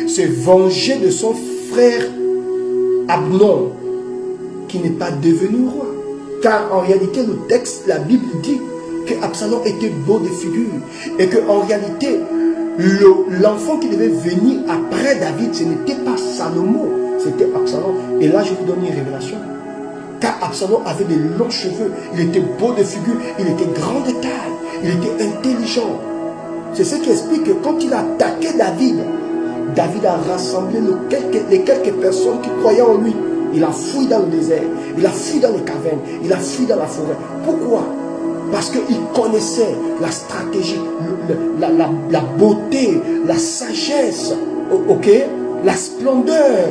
s'est vengé de son frère Abnon qui n'est pas devenu roi. Car en réalité, le texte, la Bible dit que Absalom était beau de figure. Et qu'en réalité, l'enfant qui devait venir après David, ce n'était pas Salomon, c'était Absalom. Et là, je vous donne une révélation. Car Absalom avait de longs cheveux, il était beau de figure, il était grand de taille, il était intelligent. C'est ce qui explique que quand il a attaqué David, David a rassemblé les quelques personnes qui croyaient en lui. Il a fui dans le désert, il a fui dans les cavernes, il a fui dans la forêt. Pourquoi? Parce qu'il connaissait la stratégie, la beauté, la sagesse, la splendeur,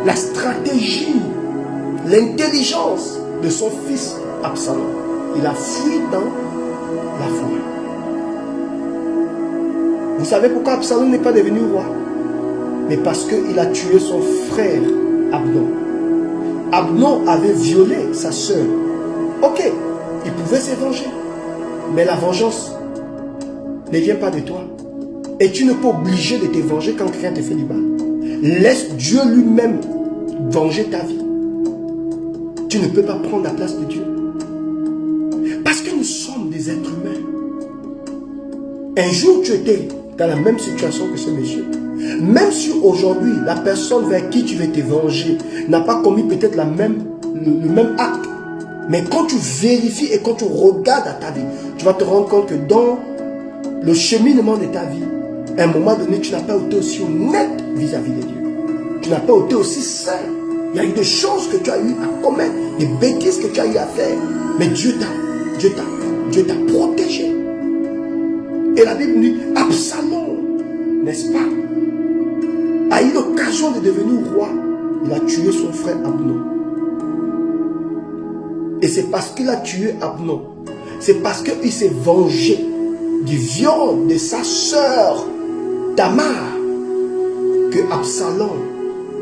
la stratégie, l'intelligence de son fils Absalom. Il a fui dans la forêt. Vous savez pourquoi Absalom n'est pas devenu roi? Mais parce qu'il a tué son frère Abnon. Abnon avait violé sa sœur. Ok, il pouvait se venger. Mais la vengeance ne vient pas de toi. Et tu n'es pas obligé de te venger quand quelqu'un te fait du mal. Laisse Dieu lui-même venger ta vie. Tu ne peux pas prendre la place de Dieu. Parce que nous sommes des êtres humains. Un jour, tu étais dans la même situation que ce monsieur. Même si aujourd'hui, la personne vers qui tu veux te venger n'a pas commis peut-être le même acte. Mais quand tu vérifies et quand tu regardes à ta vie, tu vas te rendre compte que dans le cheminement de ta vie, à un moment donné, tu n'as pas été aussi honnête vis-à-vis de Dieu. Tu n'as pas été aussi saint. Il y a eu des choses que tu as eu à commettre, des bêtises que tu as eu à faire. Mais Dieu t'a protégé. Et la Bible dit, Absalom, n'est-ce pas, a eu l'occasion de devenir roi. Il a tué son frère Abnon. Et c'est parce qu'il a tué Abnon, c'est parce qu'il s'est vengé du viol de sa sœur Tamar que Absalom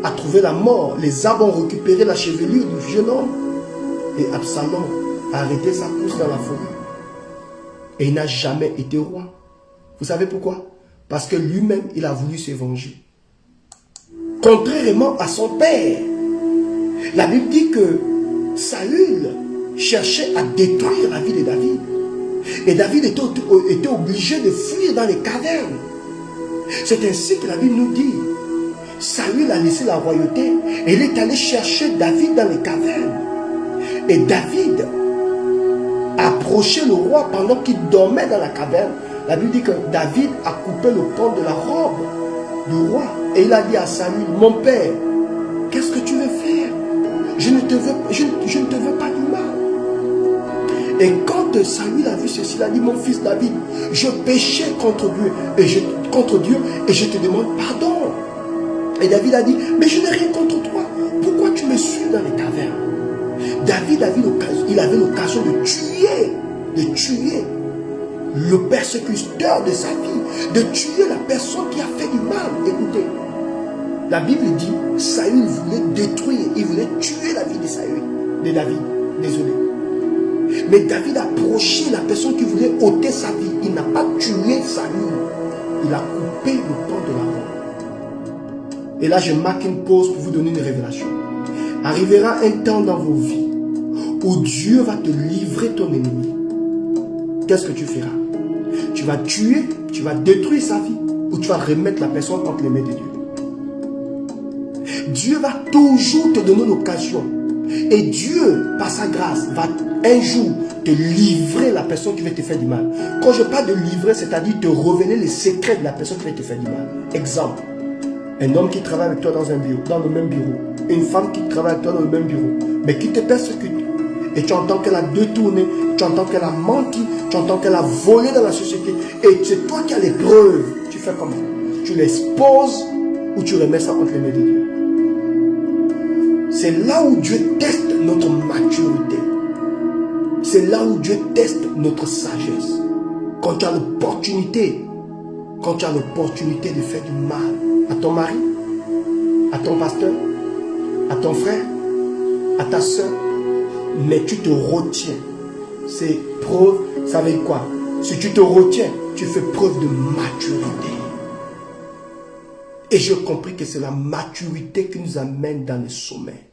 a trouvé la mort. Les arbres ont récupéré la chevelure du jeune homme. Et Absalom a arrêté sa course dans la forêt. Et il n'a jamais été roi. Vous savez pourquoi? Parce que lui-même, il a voulu se venger. Contrairement à son père. La Bible dit que Saül cherchait à détruire la vie de David. Et David était obligé de fuir dans les cavernes. C'est ainsi que la Bible nous dit. Saül a laissé la royauté et il est allé chercher David dans les cavernes. Et David a approché le roi pendant qu'il dormait dans la caverne. La Bible dit que David a coupé le pan de la robe du roi. Et il a dit à Saül, mon père, qu'est-ce que tu veux faire? Je ne te veux pas du mal. Et quand Saül a vu ceci, il a dit, mon fils David, je péchais contre Dieu et je te demande pardon. Et David a dit, mais je n'ai rien contre toi. Pourquoi tu me suis dans les cavernes? David avait l'occasion de tuer le persécuteur de sa vie, de tuer la personne qui a fait du mal. Écoutez, la Bible dit, Saül voulait détruire, il voulait tuer la vie de Saül, de David, désolé. Mais David a approché la personne qui voulait ôter sa vie. Il n'a pas tué Saül, il a coupé le pan de la mort. Et là, je marque une pause pour vous donner une révélation. Arrivera un temps dans vos vies où Dieu va te livrer ton ennemi. Qu'est-ce que tu feras? Tu vas tuer, tu vas détruire sa vie, ou tu vas remettre la personne entre les mains de Dieu. Dieu va toujours te donner l'occasion. Et Dieu, par sa grâce, va un jour te livrer la personne qui veut te faire du mal. Quand je parle de livrer, c'est-à-dire te révéler les secrets de la personne qui veut te faire du mal. Exemple, un homme qui travaille avec toi dans un bureau, dans le même bureau. Une femme qui travaille avec toi dans le même bureau, mais qui te persécute. Et tu entends qu'elle a détourné, tu entends qu'elle a menti, tu entends qu'elle a volé dans la société. Et c'est toi qui as les preuves. Tu fais comment? Tu l'exposes ou tu remets ça entre les mains de Dieu. C'est là où Dieu teste notre maturité. C'est là où Dieu teste notre sagesse. Quand tu as l'opportunité, de faire du mal à ton mari, à ton pasteur, à ton frère, à ta soeur, mais tu te retiens. C'est preuve, ça veut dire quoi? Si tu te retiens, tu fais preuve de maturité. Et j'ai compris que c'est la maturité qui nous amène dans le sommet.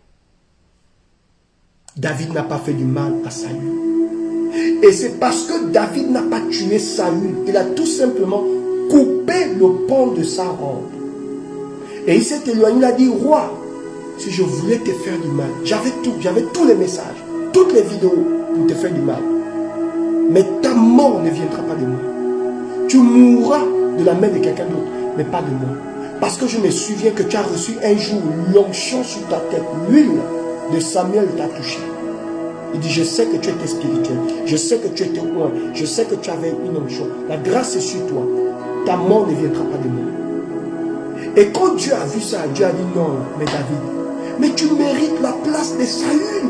David n'a pas fait du mal à Saül. Et c'est parce que David n'a pas tué Saül. Il a tout simplement coupé le pan de sa robe. Et il s'est éloigné, il a dit, roi, si je voulais te faire du mal, j'avais tous les messages, toutes les vidéos pour te faire du mal. Mais ta mort ne viendra pas de moi. Tu mourras de la main de quelqu'un d'autre, mais pas de moi. Parce que je me souviens que tu as reçu un jour l'onction sur ta tête, l'huile de Samuel t'a touché. Il dit, je sais que tu étais spirituel, je sais que tu étais loin, je sais que tu avais une onction. La grâce est sur toi. Ta mort ne viendra pas de moi. Et quand Dieu a vu ça, Dieu a dit, non, mais David, mais tu mérites la place de Saül.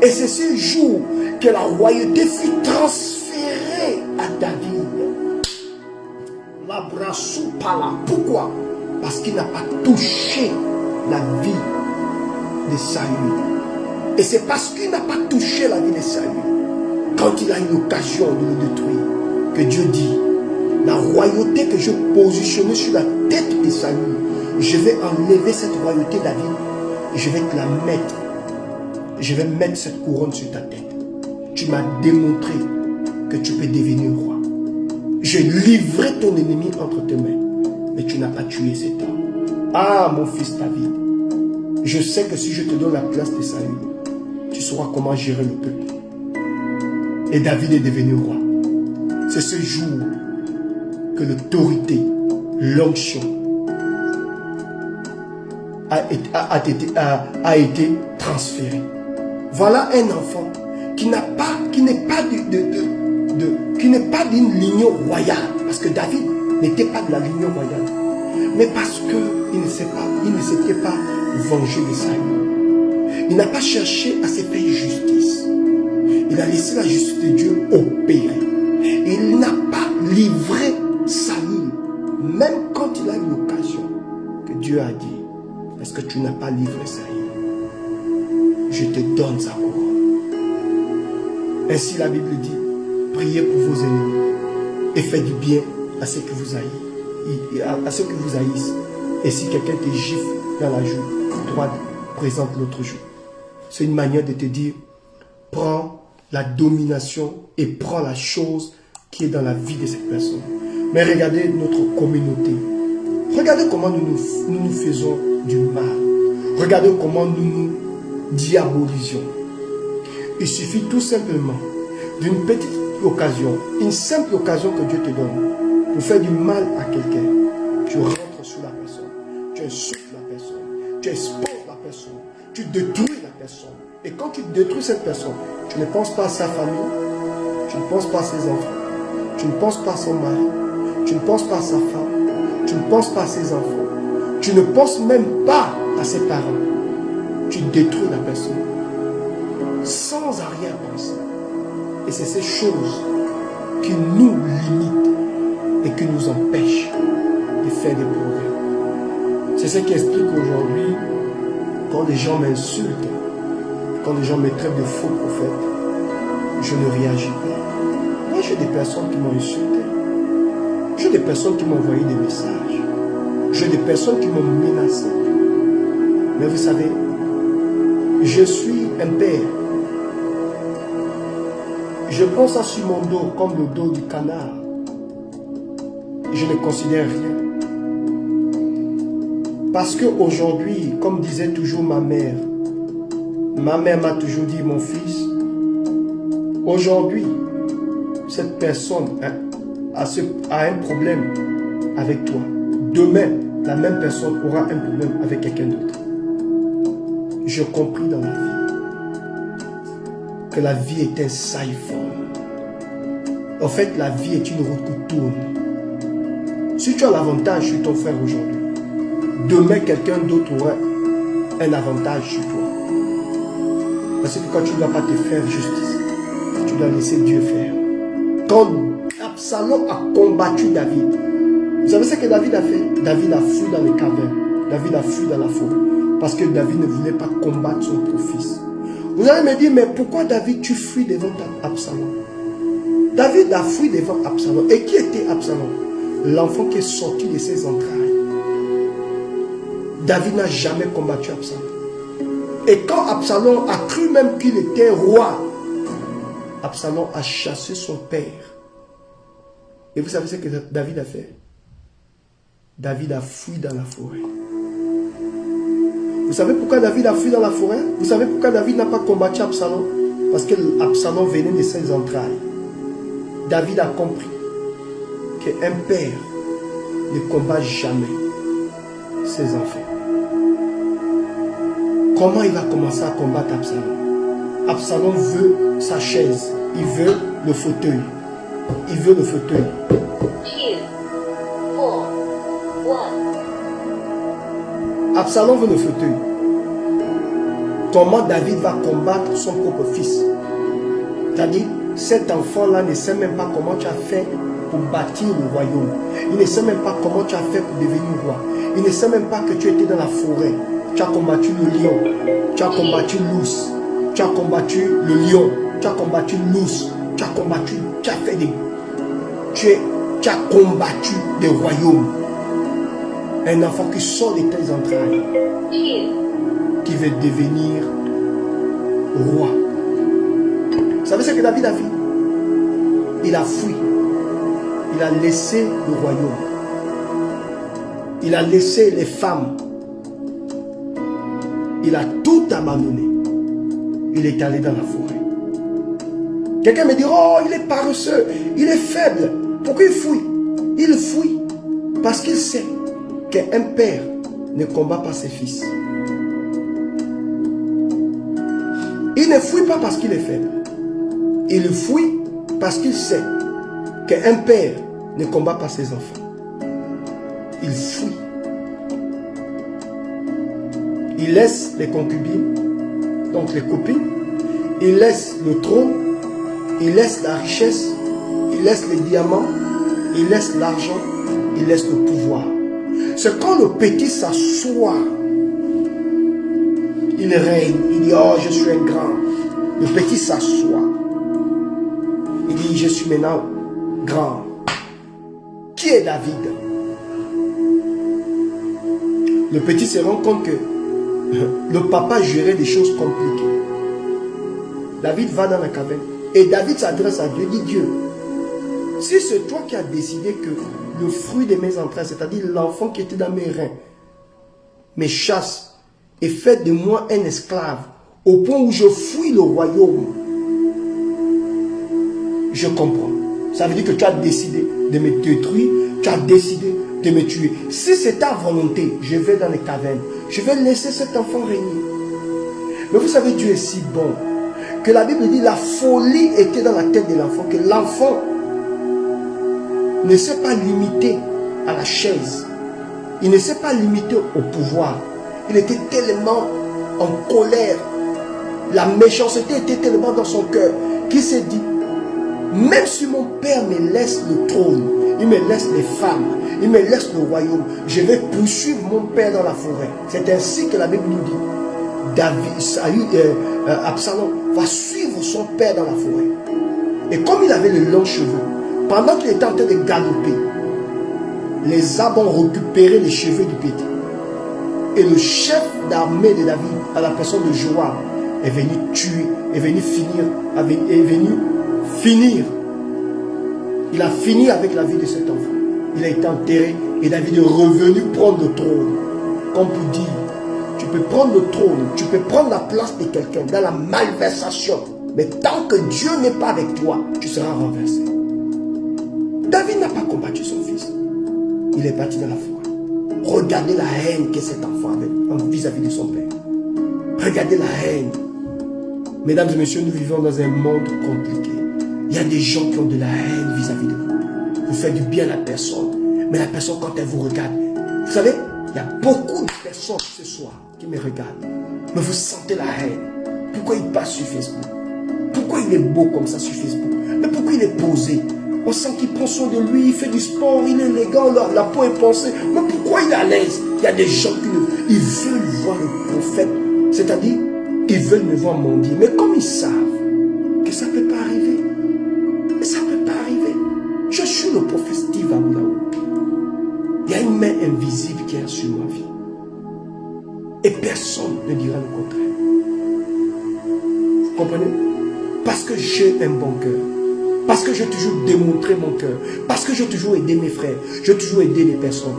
Et c'est ce jour que la royauté fut transférée à David. Pourquoi? Parce qu'il n'a pas touché la vie de Saül. Et c'est parce qu'il n'a pas touché la vie de Saül, quand il a eu l'occasion de le détruire, que Dieu dit, la royauté que je positionnais sur la tête de Saül, je vais enlever cette royauté, David, et je vais te la mettre. Je vais mettre cette couronne sur ta tête. Tu m'as démontré que tu peux devenir roi. J'ai livré ton ennemi entre tes mains, mais tu n'as pas tué cet homme. Ah, mon fils David, je sais que si je te donne la place de Saül, tu sauras comment gérer le peuple. Et David est devenu roi. C'est ce jour que l'autorité, l'onction a été transférée. Voilà un enfant qui n'est pas d'une lignée royale, parce que David n'était pas de la lignée royale, mais parce qu'il ne s'était pas vengé de Saül. Il n'a pas cherché à se faire justice. Il a laissé la justice de Dieu opérer. Il n'a pas livré Saül, même quand il a eu l'occasion, que Dieu a dit, est-ce que tu n'as pas livré Saül? Je te donne sa couronne. Ainsi la Bible dit, priez pour vos ennemis et faites du bien à ceux qui vous haïssent. Et si quelqu'un te gifle dans la joue droite, présente l'autre joue. C'est une manière de te dire, prends la domination et prends la chose qui est dans la vie de cette personne. Mais regardez notre communauté. Regardez comment nous faisons du mal. Regardez comment nous diabolisions. Il suffit tout simplement d'une petite occasion, une simple occasion que Dieu te donne pour faire du mal à quelqu'un. Tu rentres sur la personne, tu insultes la personne, tu exposes la personne, tu détruis la personne. Et quand tu détruis cette personne, tu ne penses pas à sa famille, tu ne penses pas à ses enfants, tu ne penses pas à son mari, tu ne penses pas à sa femme, tu ne penses pas à ses enfants, tu ne penses même pas à ses parents. Tu détruis la personne sans à rien penser. Et c'est ces choses qui nous limitent et qui nous empêchent de faire des progrès. C'est ce qui explique aujourd'hui, quand les gens m'insultent, quand les gens me traitent de faux prophètes, je ne réagis pas. Moi, j'ai des personnes qui m'ont insulté. J'ai des personnes qui m'ont envoyé des messages. J'ai des personnes qui m'ont menacé. Mais vous savez, je suis un père. Je prends ça sur mon dos comme le dos du canard. Je ne considère rien. Parce qu'aujourd'hui, comme disait toujours ma mère m'a toujours dit, mon fils, aujourd'hui, cette personne a un problème avec toi. Demain, la même personne aura un problème avec quelqu'un d'autre. Je compris dans la vie que la vie est un siphon. En fait, la vie est une route qui tourne. Si tu as l'avantage sur ton frère aujourd'hui, demain, quelqu'un d'autre aura un avantage sur toi. Parce que quand tu ne dois pas te faire justice, tu dois laisser Dieu faire. Quand Absalom a combattu David, vous savez ce que David a fait? David a fui dans les cavernes. David a fui dans la forêt. Parce que David ne voulait pas combattre son fils. Vous allez me dire, mais pourquoi David, tu fuis devant Absalom? David a fui devant Absalom. Et qui était Absalom? L'enfant qui est sorti de ses entrailles. David n'a jamais combattu Absalom. Et quand Absalom a cru même qu'il était roi, Absalom a chassé son père. Et vous savez ce que David a fait? David a fui dans la forêt. Vous savez pourquoi David a fui dans la forêt? Vous savez pourquoi David n'a pas combattu Absalom? Parce que Absalom venait de ses entrailles. David a compris qu'un père ne combat jamais ses enfants. Comment il va commencer à combattre Absalom? Absalom veut sa chaise. Il veut le fauteuil. Il veut le fauteuil. 2, 4, 1. Absalom veut le fauteuil. Comment David va combattre son propre fils? C'est-à-dire, cet enfant-là ne sait même pas comment tu as fait pour bâtir le royaume. Il ne sait même pas comment tu as fait pour devenir roi. Il ne sait même pas que tu étais dans la forêt. Tu as combattu le lion. Tu as combattu l'ours. Tu as combattu le lion. Tu as combattu l'ours. Tu as combattu. Tu as fait des... Tu as combattu des royaumes. Un enfant qui sort de tes entrailles. Qui veut devenir roi. Vous savez ce que David a fait? Il a fui. Il a laissé le royaume. Il a laissé les femmes. Il a tout abandonné. Il est allé dans la forêt. Quelqu'un me dit, oh, il est paresseux, il est faible. Pourquoi il fuit? Il fuit parce qu'il sait qu'un père ne combat pas ses fils. Il ne fuit pas parce qu'il est faible. Il fuit parce qu'il sait qu'un père ne combat pas ses enfants. Il fuit. Il laisse les concubines, donc les copines. Il laisse le trône. Il laisse la richesse. Il laisse les diamants. Il laisse l'argent. Il laisse le pouvoir. C'est quand le petit s'assoit. Il règne. Il dit, oh, je suis un grand. Le petit s'assoit. Il dit, je suis maintenant grand. Qui est David? Le petit se rend compte que le papa gérait des choses compliquées. David va dans la caverne. Et David s'adresse à Dieu. Il dit, Dieu, si c'est toi qui as décidé que le fruit de mes entrailles, c'est-à-dire l'enfant qui était dans mes reins, me chasse et fait de moi un esclave, au point où je fuis le royaume, je comprends. Ça veut dire que tu as décidé de me détruire, tu as décidé de me tuer. Si c'est ta volonté, je vais dans les cavernes. Je vais laisser cet enfant régner. Mais vous savez, Dieu est si bon que la Bible dit la folie était dans la tête de l'enfant, que l'enfant ne s'est pas limité à la chaise. Il ne s'est pas limité au pouvoir. Il était tellement en colère. La méchanceté était tellement dans son cœur qu'il s'est dit, Même si mon père me laisse le trône, il me laisse les femmes, il me laisse le royaume, je vais poursuivre mon père dans la forêt. C'est ainsi que la Bible nous dit. Absalom va suivre son père dans la forêt. Et comme il avait les longs cheveux, pendant qu'il était en train de galoper, les arbres ont récupéré les cheveux du petit. Et le chef d'armée de David, à la personne de Joab, est venu tuer, est venu finir. Il a fini avec la vie de cet enfant. Il a été enterré et David est revenu prendre le trône. Comme pour dire, tu peux prendre le trône, tu peux prendre la place de quelqu'un dans la malversation. Mais tant que Dieu n'est pas avec toi, tu seras renversé. David n'a pas combattu son fils. Il est parti dans la forêt. Regardez la haine que cet enfant avait vis-à-vis de son père. Regardez la haine. Mesdames et messieurs, nous vivons dans un monde compliqué. Il y a des gens qui ont de la haine vis-à-vis de vous. Vous faites du bien à la personne. Mais la personne, quand elle vous regarde, vous savez, il y a beaucoup de personnes ce soir qui me regardent. Mais vous sentez la haine. Pourquoi il passe sur Facebook? Pourquoi il est beau comme ça sur Facebook? Mais pourquoi il est posé? On sent qu'il prend soin de lui, il fait du sport, il est élégant, la peau est pensée. Mais pourquoi il est à l'aise? Il y a des gens qui veulent voir le prophète. C'est-à-dire, ils veulent me voir mendier. Mais comme ils savent que ça ne peut pas arriver. Mais ça ne peut pas arriver. Je suis le prophète Steve Awulawu. Il y a une main invisible qui est sur ma vie. Et personne ne dira le contraire. Vous comprenez? Parce que j'ai un bon cœur. Parce que j'ai toujours démontré mon cœur. Parce que j'ai toujours aidé mes frères. J'ai toujours aidé les personnes.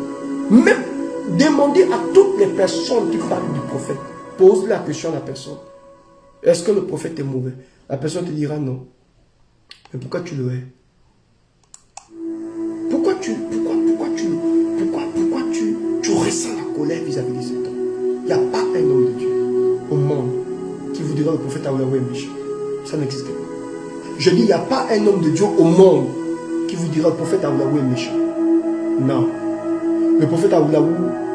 Même demander à toutes les personnes qui parlent du prophète. Pose la question à la personne. Est-ce que le prophète est mauvais? La personne te dira non. Mais pourquoi tu le hais? Pourquoi tu ressens la colère vis-à-vis de cet homme? Il n'y a pas un homme de Dieu au monde qui vous dira le prophète Awulawu est méchant. Ça n'existe pas. Je dis, il n'y a pas un homme de Dieu au monde qui vous dira le prophète Awulawu est méchant. Non. Le prophète Awulawu,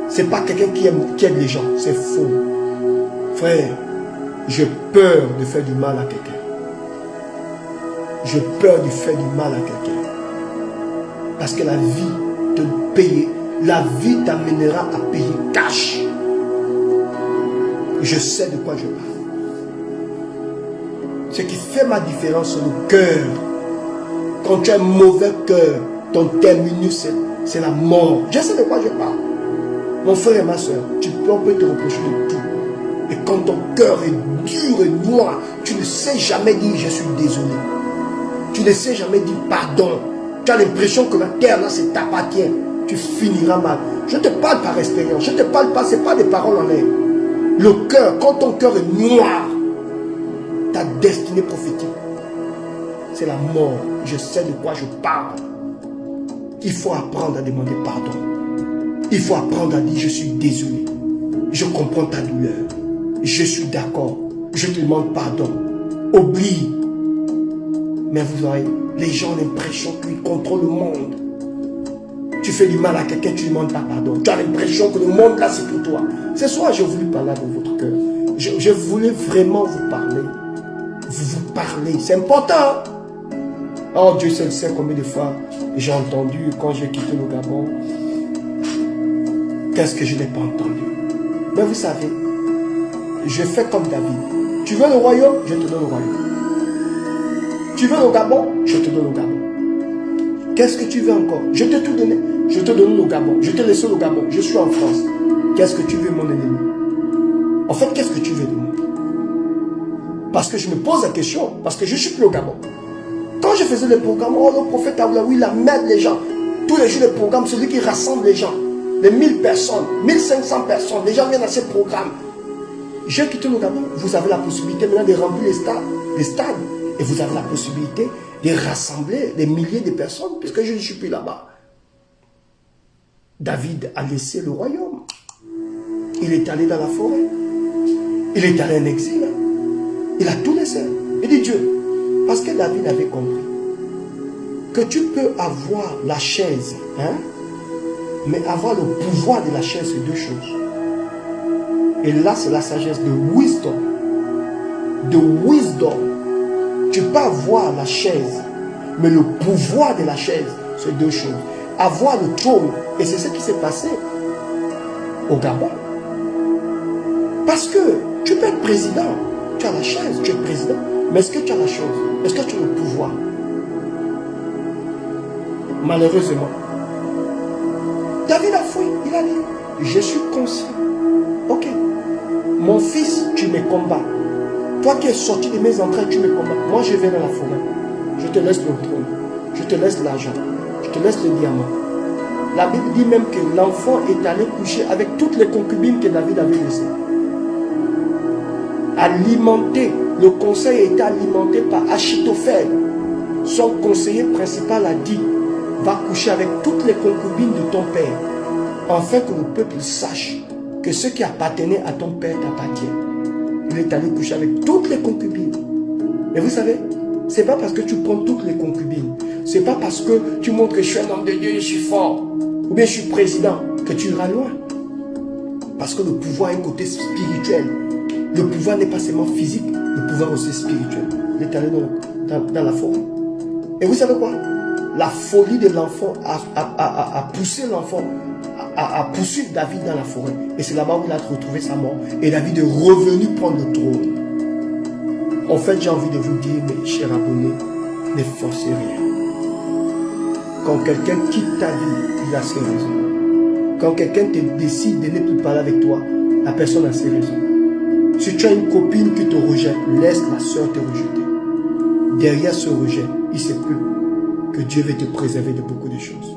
ce n'est pas quelqu'un qui aide les gens. C'est faux. Frère, j'ai peur de faire du mal à quelqu'un. J'ai peur de faire du mal à quelqu'un. Parce que la vie te paye. La vie t'amènera à payer cash. Je sais de quoi je parle. Ce qui fait ma différence, c'est le cœur. Quand tu as un mauvais cœur, ton terminus, c'est la mort. Je sais de quoi je parle. Mon frère et ma soeur, on peut te reprocher de tout. Et quand ton cœur est dur et noir, tu ne sais jamais dire je suis désolé. Tu ne sais jamais dire pardon. Tu as l'impression que la terre là, c'est t'appartient. Tu finiras mal. Je te parle par expérience. Je te parle pas, ce n'est pas des paroles en l'air. Le cœur, quand ton cœur est noir, ta destinée prophétique, c'est la mort. Je sais de quoi je parle. Il faut apprendre à demander pardon. Il faut apprendre à dire je suis désolé. Je comprends ta douleur. Je suis d'accord. Je te demande pardon. Oublie. Mais vous voyez, les gens ont l'impression qu'ils contrôlent le monde. Tu fais du mal à quelqu'un, tu ne demandes pas pardon. Tu as l'impression que le monde là c'est pour toi. Ce soir, j'ai voulu parler dans votre cœur. Je voulais vraiment vous parler. Vous parler. C'est important. Oh, Dieu seul sait combien de fois j'ai entendu quand j'ai quitté le Gabon. Qu'est-ce que je n'ai pas entendu? Mais vous savez, je fais comme David. Tu veux le royaume? Je te donne le royaume. Tu veux le Gabon? Je te donne le Gabon. Qu'est-ce que tu veux encore? Je t'ai tout donné. Je te donne le Gabon. Je t'ai laissé le Gabon. Je suis en France. Qu'est-ce que tu veux, mon ennemi? En fait, qu'est-ce que tu veux de moi? Parce que je me pose la question. Parce que je ne suis plus au Gabon. Quand je faisais les programmes, oh, le prophète Awulawu, il amène les gens. Tous les jours, les programmes, celui qui rassemble les gens. Les 1000 personnes, 1500 personnes. Les gens viennent à ces programmes. J'ai quitté le Gabon. Vous avez la possibilité maintenant de remplir les stades. Et vous avez la possibilité de rassembler des milliers de personnes, puisque je ne suis plus là-bas. David a laissé le royaume. Il est allé dans la forêt. Il est allé en exil. Il a tout laissé. Il dit Dieu, parce que David avait compris que tu peux avoir la chaise, hein, mais avoir le pouvoir de la chaise, c'est deux choses. Et là, c'est la sagesse de wisdom. De wisdom. Tu peux avoir la chaise, mais le pouvoir de la chaise, c'est deux choses. Avoir le trône, et c'est ce qui s'est passé au Gabon. Parce que tu peux être président, tu as la chaise, tu es président, mais est-ce que tu as la chose? Est-ce que tu as le pouvoir? Malheureusement, David a fui, il a dit, je suis conscient. Ok, mon fils, tu me combats. Toi qui es sorti de mes entrailles, tu me combats. Moi, je vais dans la forêt. Je te laisse le trône. Je te laisse l'argent. Je te laisse le diamant. La Bible dit même que l'enfant est allé coucher avec toutes les concubines que David avait laissées. Alimenté. Le conseil a été alimenté par Achitophel. Son conseiller principal a dit, va coucher avec toutes les concubines de ton père, afin que le peuple sache que ce qui appartenait à ton père t'appartient. Il est allé coucher avec toutes les concubines. Et vous savez, c'est pas parce que tu prends toutes les concubines, c'est pas parce que tu montres que je suis un homme de Dieu, je suis fort, ou bien je suis président, que tu iras loin. Parce que le pouvoir a un côté spirituel. Le pouvoir n'est pas seulement physique, le pouvoir aussi spirituel. Il est allé dans la forêt. Et vous savez quoi? La folie de l'enfant a poussé l'enfant à poursuivre David dans la forêt. Et c'est là-bas où il a retrouvé sa mort. Et David est revenu prendre le trône. En fait, j'ai envie de vous dire, mes chers abonnés, ne forcez rien. Quand quelqu'un quitte ta vie, il a ses raisons. Quand quelqu'un te décide de ne plus parler avec toi, la personne a ses raisons. Si tu as une copine qui te rejette, laisse la soeur te rejeter. Derrière ce rejet, il se peut que Dieu veut te préserver de beaucoup de choses.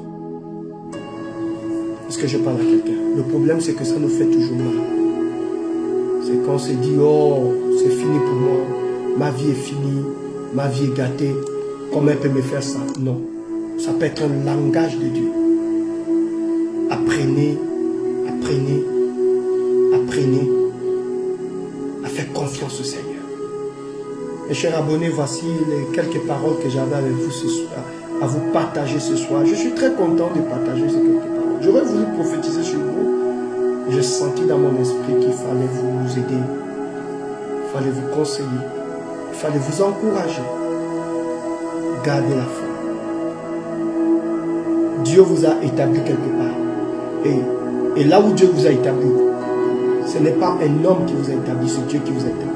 Est-ce que je parle à quelqu'un? Le problème, c'est que ça nous fait toujours mal. C'est quand on se dit, oh, c'est fini pour moi, ma vie est finie, ma vie est gâtée, comment elle peut me faire ça? Non. Ça peut être un langage de Dieu. Apprenez, apprenez, apprenez à faire confiance au Seigneur. Mes chers abonnés, voici les quelques paroles que j'avais avec vous ce soir, à vous partager ce soir. Je suis très content de partager ces quelques paroles. J'aurais voulu prophétiser sur vous. J'ai senti dans mon esprit qu'il fallait vous aider, il fallait vous conseiller, il fallait vous encourager. Gardez la foi. Dieu vous a établi quelque part. Et là où Dieu vous a établi, ce n'est pas un homme qui vous a établi, c'est Dieu qui vous a établi.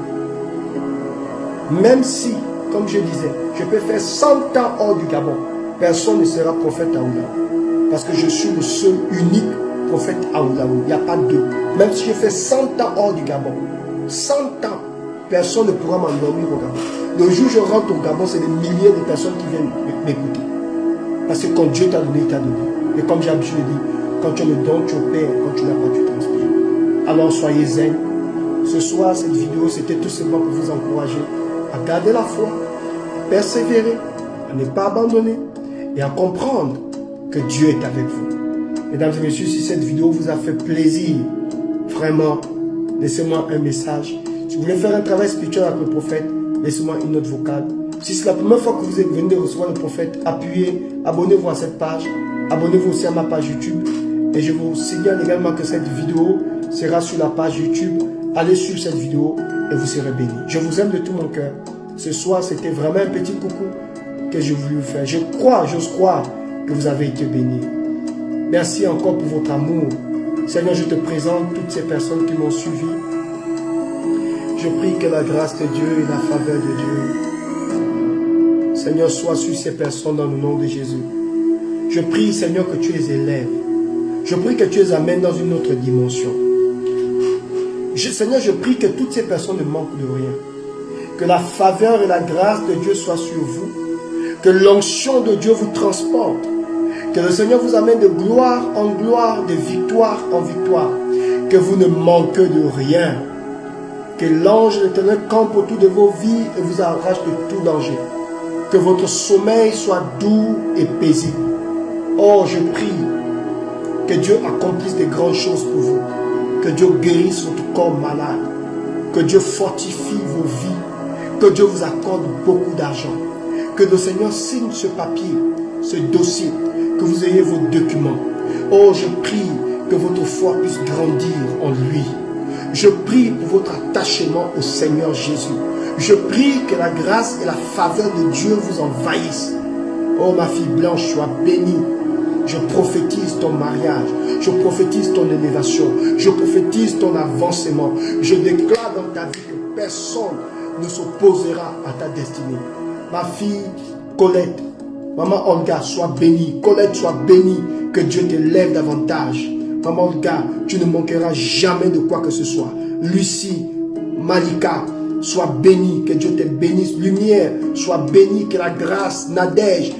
Même si, comme je disais, je peux faire 100 ans hors du Gabon, personne ne sera prophète à Oulaou. Parce que je suis le seul, unique prophète à Oulaou. Il n'y a pas deux. Même si je fais 100 ans hors du Gabon, 100 ans, personne ne pourra m'endormir au Gabon. Le jour où je rentre au Gabon, c'est des milliers de personnes qui viennent m'écouter. Parce que quand Dieu t'a donné, il t'a donné. Et comme j'ai l'habitude de dire, quand tu le donnes, tu opères. Quand tu n'as pas, tu transpires. Alors soyez zen. Ce soir, cette vidéo, c'était tout simplement pour vous encourager à garder la foi, à persévérer, à ne pas abandonner et à comprendre que Dieu est avec vous. Mesdames et messieurs, si cette vidéo vous a fait plaisir, vraiment, laissez-moi un message. Si vous voulez faire un travail spirituel avec le prophète, laissez-moi une note vocale. Si c'est la première fois que vous êtes venu de recevoir le prophète, appuyez, abonnez-vous à cette page, abonnez-vous aussi à ma page YouTube. Et je vous signale également que cette vidéo sera sur la page YouTube. Allez sur cette vidéo et vous serez bénis. Je vous aime de tout mon cœur. Ce soir, c'était vraiment un petit coucou que je voulais vous faire. Je crois, j'ose croire que vous avez été bénis. Merci encore pour votre amour. Seigneur, je te présente toutes ces personnes qui m'ont suivi. Je prie que la grâce de Dieu et la faveur de Dieu, Seigneur, soit sur ces personnes dans le nom de Jésus. Je prie, Seigneur, que tu les élèves. Je prie que tu les amènes dans une autre dimension. Seigneur, je prie que toutes ces personnes ne manquent de rien. Que la faveur et la grâce de Dieu soient sur vous. Que l'onction de Dieu vous transporte. Que le Seigneur vous amène de gloire en gloire, de victoire en victoire. Que vous ne manquez de rien. Que l'ange de l'Éternel campe autour de vos vies et vous arrache de tout danger. Que votre sommeil soit doux et paisible. Oh, je prie que Dieu accomplisse de grandes choses pour vous. Que Dieu guérisse votre corps malade. Que Dieu fortifie vos vies. Que Dieu vous accorde beaucoup d'argent. Que le Seigneur signe ce papier, ce dossier. Que vous ayez vos documents. Oh, je prie que votre foi puisse grandir en lui. Je prie pour votre attachement au Seigneur Jésus. Je prie que la grâce et la faveur de Dieu vous envahissent. Oh, ma fille blanche, sois bénie. Je prophétise ton mariage. Je prophétise ton élévation. Je prophétise ton avancement. Je déclare dans ta vie que personne ne s'opposera à ta destinée. Ma fille Colette, maman Olga, sois bénie. Colette, sois bénie. Que Dieu t'élève davantage. Maman Olga, tu ne manqueras jamais de quoi que ce soit. Lucie, Malika, sois bénie. Que Dieu te bénisse. Lumière, sois bénie. Que la grâce, Nadège,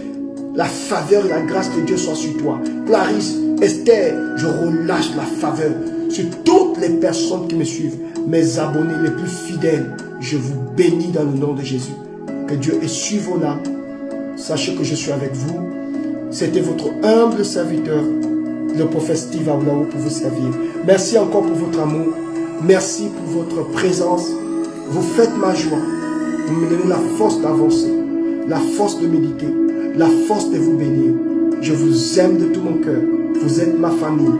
la faveur et la grâce de Dieu soit sur toi. Clarisse, Esther, je relâche la faveur sur toutes les personnes qui me suivent. Mes abonnés les plus fidèles, je vous bénis dans le nom de Jésus. Que Dieu est sur vos âmes. Sachez que je suis avec vous. C'était votre humble serviteur, le prophète Steve Aoulao, pour vous servir. Merci encore pour votre amour. Merci pour votre présence. Vous faites ma joie. Vous me donnez la force d'avancer, la force de méditer, la force de vous bénir. Je vous aime de tout mon cœur. Vous êtes ma famille.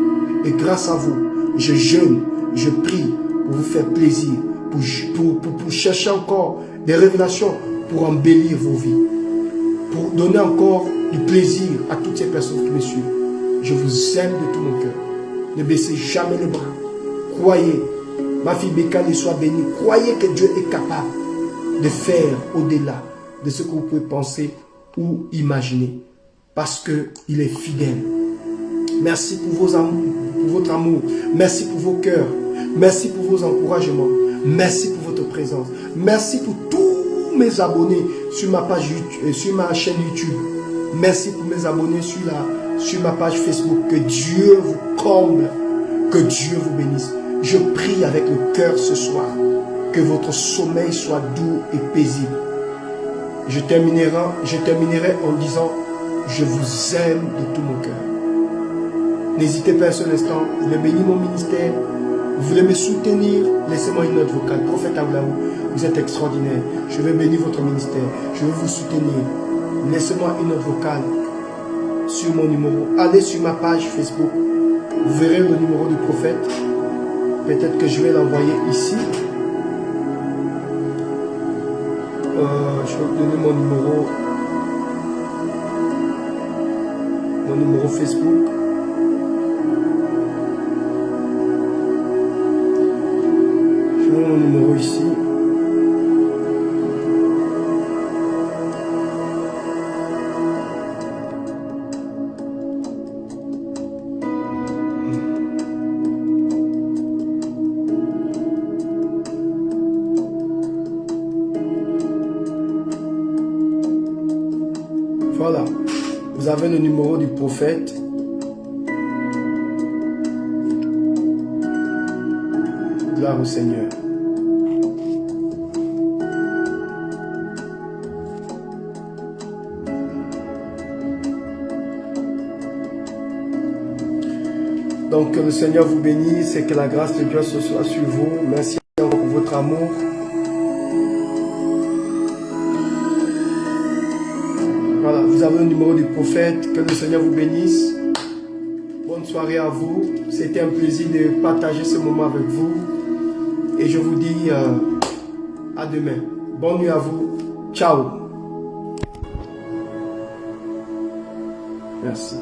Et grâce à vous, je jeûne, je prie pour vous faire plaisir, pour chercher encore des révélations pour embellir vos vies, pour donner encore du plaisir à toutes ces personnes qui me suivent. Je vous aime de tout mon cœur. Ne baissez jamais les bras. Croyez. Ma fille Bécali, soit bénie. Croyez que Dieu est capable de faire au-delà de ce que vous pouvez penser ou imaginer. Parce qu'il est fidèle. Merci pour votre amour. Merci pour vos cœurs. Merci pour vos encouragements. Merci pour votre présence. Merci pour tous mes abonnés sur ma page YouTube, sur ma chaîne YouTube. Merci pour mes abonnés sur ma page Facebook. Que Dieu vous comble. Que Dieu vous bénisse. Je prie avec le cœur ce soir. Que votre sommeil soit doux et paisible. Je terminerai en disant, je vous aime de tout mon cœur. N'hésitez pas un seul instant, vous voulez bénir mon ministère, vous voulez me soutenir, laissez-moi une note vocale. Prophète Aoulao, vous êtes extraordinaire. Je vais bénir votre ministère, je vais vous soutenir. Laissez-moi une note vocale sur mon numéro. Allez sur ma page Facebook, vous verrez le numéro du prophète. Peut-être que je vais l'envoyer ici. Je vais vous donner mon numéro Facebook. Je mets mon numéro ici. Voilà, vous avez le numéro du prophète. Gloire au Seigneur. Donc que le Seigneur vous bénisse et que la grâce de Dieu soit sur vous. Merci encore pour votre amour. Voilà, vous avez le numéro du prophète. Que le Seigneur vous bénisse. Bonne soirée à vous. C'était un plaisir de partager ce moment avec vous. Et je vous dis à demain. Bonne nuit à vous. Ciao. Merci.